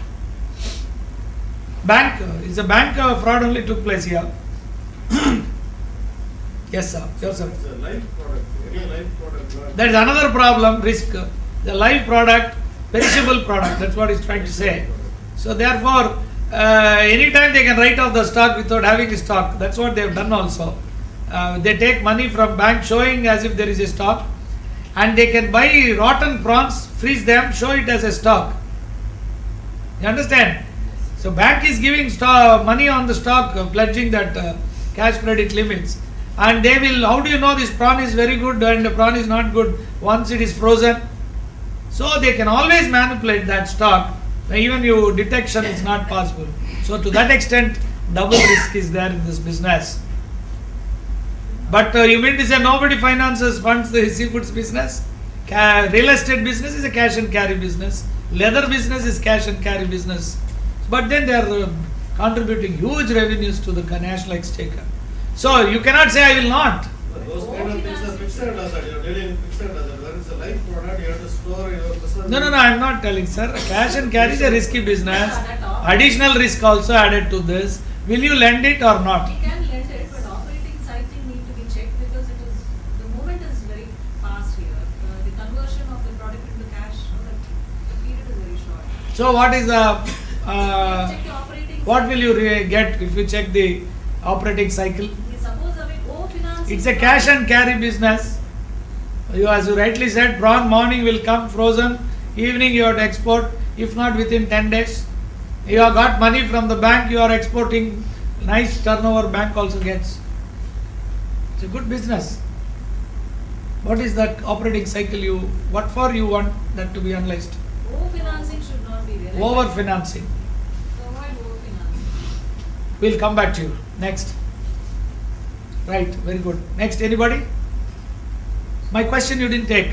Bank, is a bank fraud only took place here? Yes, sir. Yes, sir. It's a live product, any live product. That is another problem, risk. The live product, perishable product, that's what he's trying to say. So therefore, anytime they can write off the stock without having a stock. That's what they have done also. They take money from bank showing as if there is a stock, and they can buy rotten prawns, freeze them, show it as a stock. You understand? So bank is giving money on the stock, pledging that cash credit limits, and they will, how do you know this prawn is very good and the prawn is not good once it is frozen? So they can always manipulate that stock. Even your detection is not possible. So to that extent, double risk is there in this business. But you mean to say nobody finances funds the seafoods business? Real estate business is a cash and carry business. Leather business is cash and carry business. But then they are contributing huge revenues to the national exchequer. So you cannot say I will not. Those kind of things are fixed asset. You are dealing with fixed asset. When it's a live product, you have to store your preserve. No, I am not telling, sir. Cash and carry is a risky business. Additional risk also added to this. Will you lend it or not? We can lend it, but operating cycle need to be checked because the movement is very fast here. The conversion of the product into cash, the period is very short. So what is the Check the operating what cycle. will you get if you check the operating cycle? Suppose financing. It's a cash and carry business. As you rightly said, prawn morning will come frozen, evening you have to export, if not within 10 days. You have got money from the bank, you are exporting, nice turnover bank also gets. It's a good business. What is that operating cycle what for you want that to be analyzed? Over-financing should not be there. Over-financing. So avoid over-financing. We'll come back to you. Next. Right, very good. Next, anybody? My question you didn't take.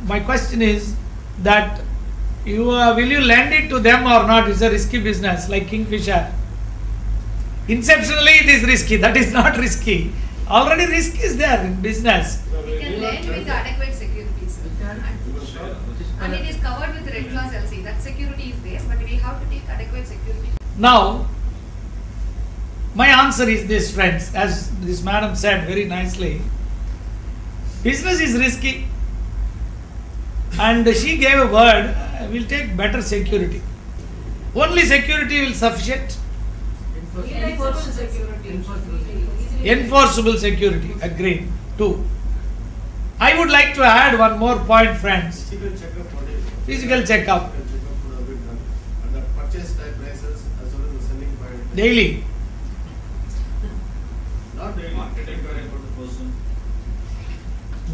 My question is that will you lend it to them or not? It's a risky business like Kingfisher. Inceptionally it is risky. That is not risky. Already risk is there in business. We can lend with adequate securities. And it is covered with red class LC. That security is there, but we have to take adequate security. Now, my answer is this, friends, as this madam said very nicely. Business is risky, and she gave a word, we'll take better security. Only security will sufficient. Enforceable security. Enforceable security, agreed. 2. I would like to add one more point, friends. Physical checkup for it. Physical checkup. Physical checkup would have been done. And the purchase type prices as well as the selling point. Daily. Not daily. Market inquiry about the person.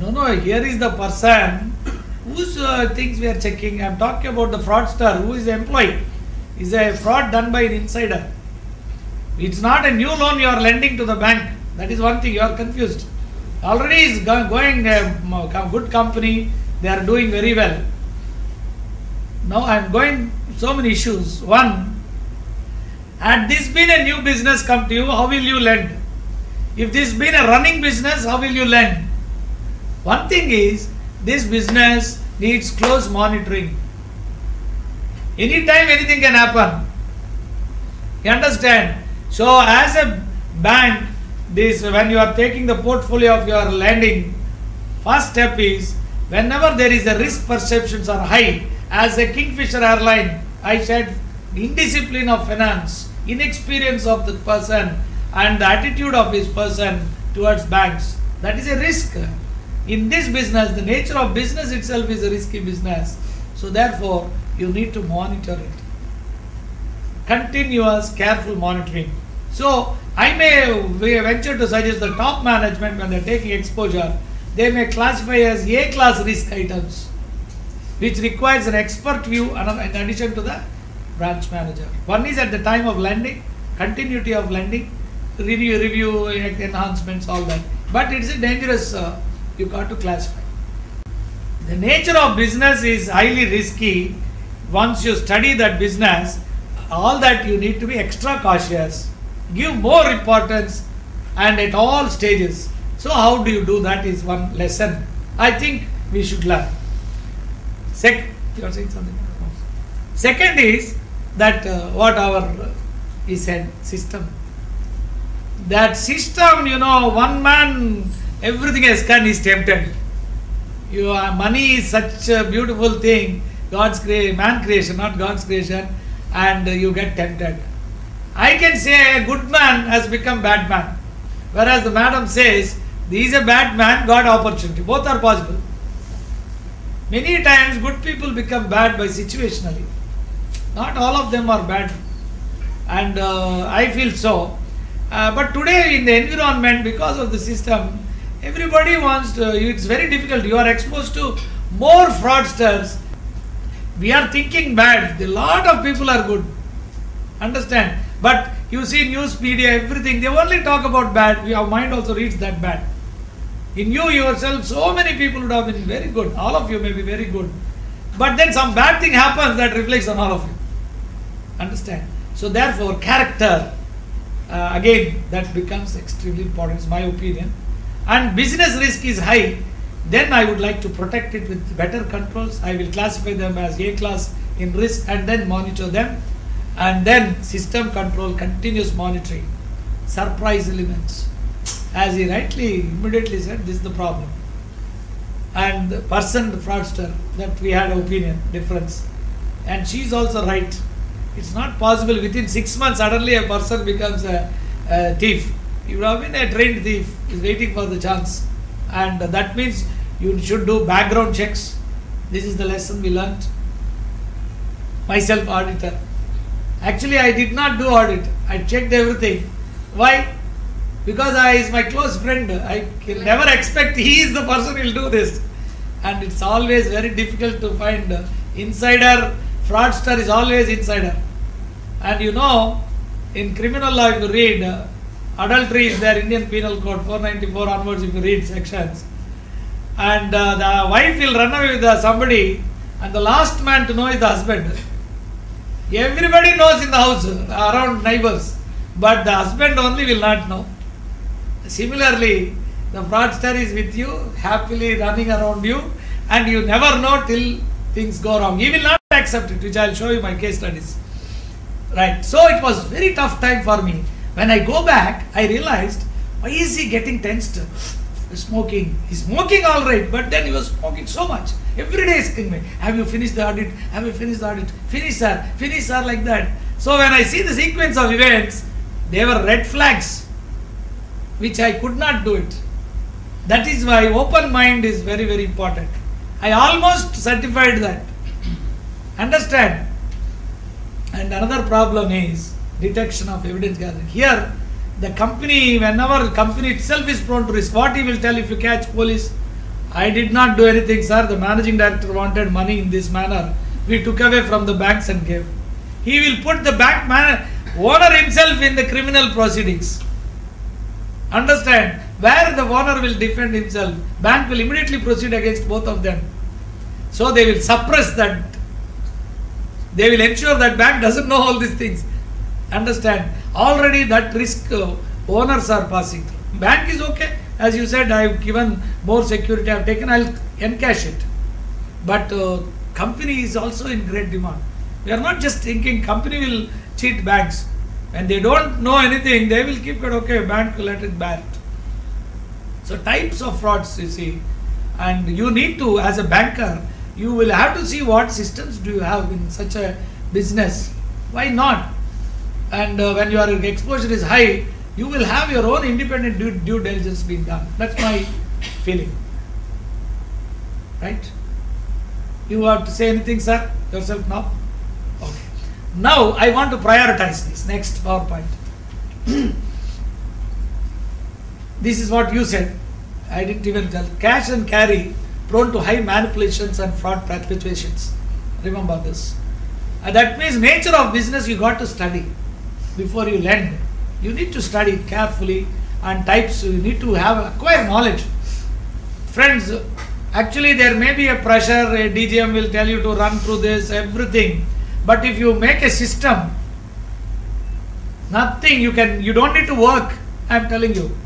No, here is the person whose things we are checking. I am talking about the fraudster who is the employee. Is a fraud done by an insider. It's not a new loan you are lending to the bank. That is one thing, you are confused. Already is going a good company, they are doing very well. Now I am going so many issues. One, had this been a new business come to you, how will you lend? If this been a running business, how will you lend? One thing is, this business needs close monitoring. Anytime anything can happen. You understand? So as a bank, this when you are taking the portfolio of your lending, first step is whenever there is a risk perceptions are high, as a Kingfisher airline, I said indiscipline of finance, inexperience of the person and the attitude of his person towards banks. That is a risk. In this business, the nature of business itself is a risky business. So therefore, you need to monitor it. Continuous, careful monitoring. So I may venture to suggest the top management when they are taking exposure, they may classify as A-class risk items, which requires an expert view in addition to the branch manager. One is at the time of lending, continuity of lending, review enhancements, all that. But it is a dangerous, you got to classify. The nature of business is highly risky. Once you study that business, all that you need to be extra cautious, give more importance and at all stages. So how do you do that is one lesson I think we should learn. You are saying something? Second is that what he said, system. That system, one man, everything else is tempted. Your money is such a beautiful thing, man creation, not God's creation, and you get tempted. I can say a good man has become bad man, whereas the madam says he is a bad man, got opportunity. Both are possible. Many times good people become bad by situationally. Not all of them are bad, and I feel so. But today in the environment, because of the system, everybody wants to, it's very difficult. You are exposed to more fraudsters. We are thinking bad. A lot of people are good. Understand? But you see news media, everything, they only talk about bad. Our mind also reads that bad. In you yourself, so many people would have been very good. All of you may be very good. But then some bad thing happens that reflects on all of you. Understand? So therefore, character, again, that becomes extremely important, is my opinion. And business risk is high, then I would like to protect it with better controls. I will classify them as A class in risk and then monitor them. And then system control, continuous monitoring, surprise elements. As he rightly, immediately said, this is the problem. And the person, the fraudster, that we had opinion difference. And she is also right. It's not possible within 6 months suddenly a person becomes a thief. You would have been a trained thief, is waiting for the chance. And that means you should do background checks. This is the lesson we learnt. Myself auditor. Actually I did not do audit. I checked everything. Why? Because he is my close friend. I can never expect he is the person who will do this. And it's always very difficult to find insider. Fraudster is always insider. And in criminal law, if you read, adultery is there, Indian Penal Code 494 onwards, if you read sections. And the wife will run away with somebody, and the last man to know is the husband. Everybody knows in the house, around neighbors, but the husband only will not know. Similarly, the fraudster is with you, happily running around you, and you never know till things go wrong. He will not accept it, which I will show you my case studies. Right. So it was very tough time for me. When I go back, I realized, why is he getting tensed? Smoking. He's smoking all right, but then he was smoking so much. Every day asking me, have you finished the audit? Have you finished the audit? Finish sir, like that. So when I see the sequence of events, they were red flags, which I could not do it. That is why open mind is very, very important. I almost certified that. Understand? And another problem is detection of evidence gathering. Here, the company, whenever the company itself is prone to risk, what he will tell if you catch police, I did not do anything, sir. The managing director wanted money in this manner. We took away from the banks and gave. He will put the bank owner himself in the criminal proceedings. Understand? Where the owner will defend himself, bank will immediately proceed against both of them. So they will suppress that. They will ensure that bank doesn't know all these things. Understand? Already that risk owners are passing through. Bank is okay. As you said, I have given more security, I have taken, I will encash it. But company is also in great demand. We are not just thinking company will cheat banks. When they don't know anything, they will keep it, okay, bank will let it bear it. So types of frauds you see. And you need to, as a banker, you will have to see what systems do you have in such a business. Why not? And when your exposure is high, you will have your own independent due diligence being done. That's my feeling. Right? You have to say anything, sir? Yourself now? Okay. Now I want to prioritize this. Next PowerPoint. This is what you said. I didn't even tell. Cash and carry prone to high manipulations and fraud perpetuations. Remember this. That means nature of business you got to study before you lend. You need to study carefully and types. You need to acquire knowledge. Friends, actually there may be a pressure. A DGM will tell you to run through this, everything. But if you make a system, nothing you don't need to work. I am telling you.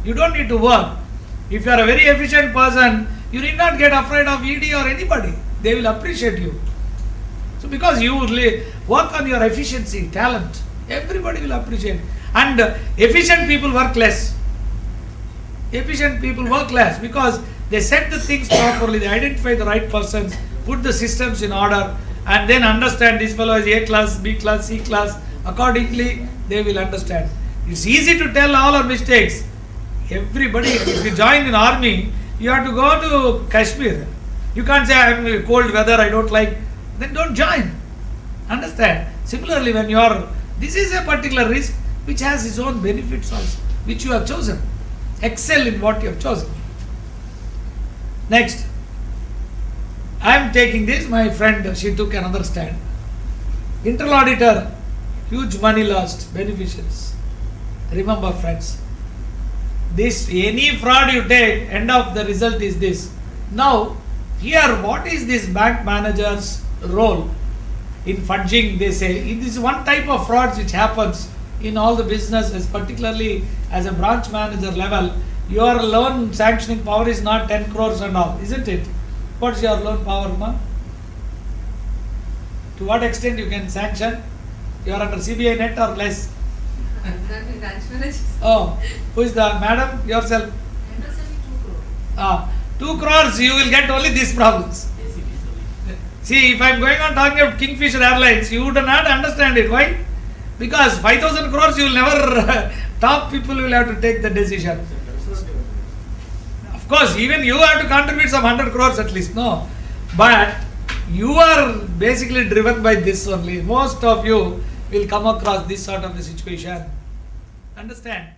You don't need to work. If you are a very efficient person, you need not get afraid of ED or anybody. They will appreciate you. So because you work on your efficiency, talent, everybody will appreciate. And efficient people work less. Efficient people work less because they set the things properly, they identify the right persons, put the systems in order, and then understand this fellow is A class, B class, C class. Accordingly, they will understand. It's easy to tell all our mistakes. Everybody, if you join in army, you have to go to Kashmir. You can't say I am in cold weather, I don't like. Then don't join. Understand? Similarly, when you are, this is a particular risk which has its own benefits also, which you have chosen. Excel in what you have chosen. Next. I am taking this, my friend, she took another stand. Internal auditor, huge money lost, beneficiaries. Remember friends, this, any fraud you take, end of the result is this. Now, here what is this bank manager's role in fudging? They say, this is one type of frauds which happens in all the businesses, particularly as a branch manager level. Your loan sanctioning power is not 10 crores and all, isn't it? What's your loan power, ma? To what extent you can sanction? You are under CBI net or less? Oh, who is the madam? Yourself? 2 crores, you will get only these problems. See, if I am going on talking about Kingfisher Airlines, you do not understand it. Why? Because 5,000 crores you will never, top people will have to take the decision. Of course, even you have to contribute some 100 crores at least, no. But you are basically driven by this only. Most of you will come across this sort of a situation. Understand?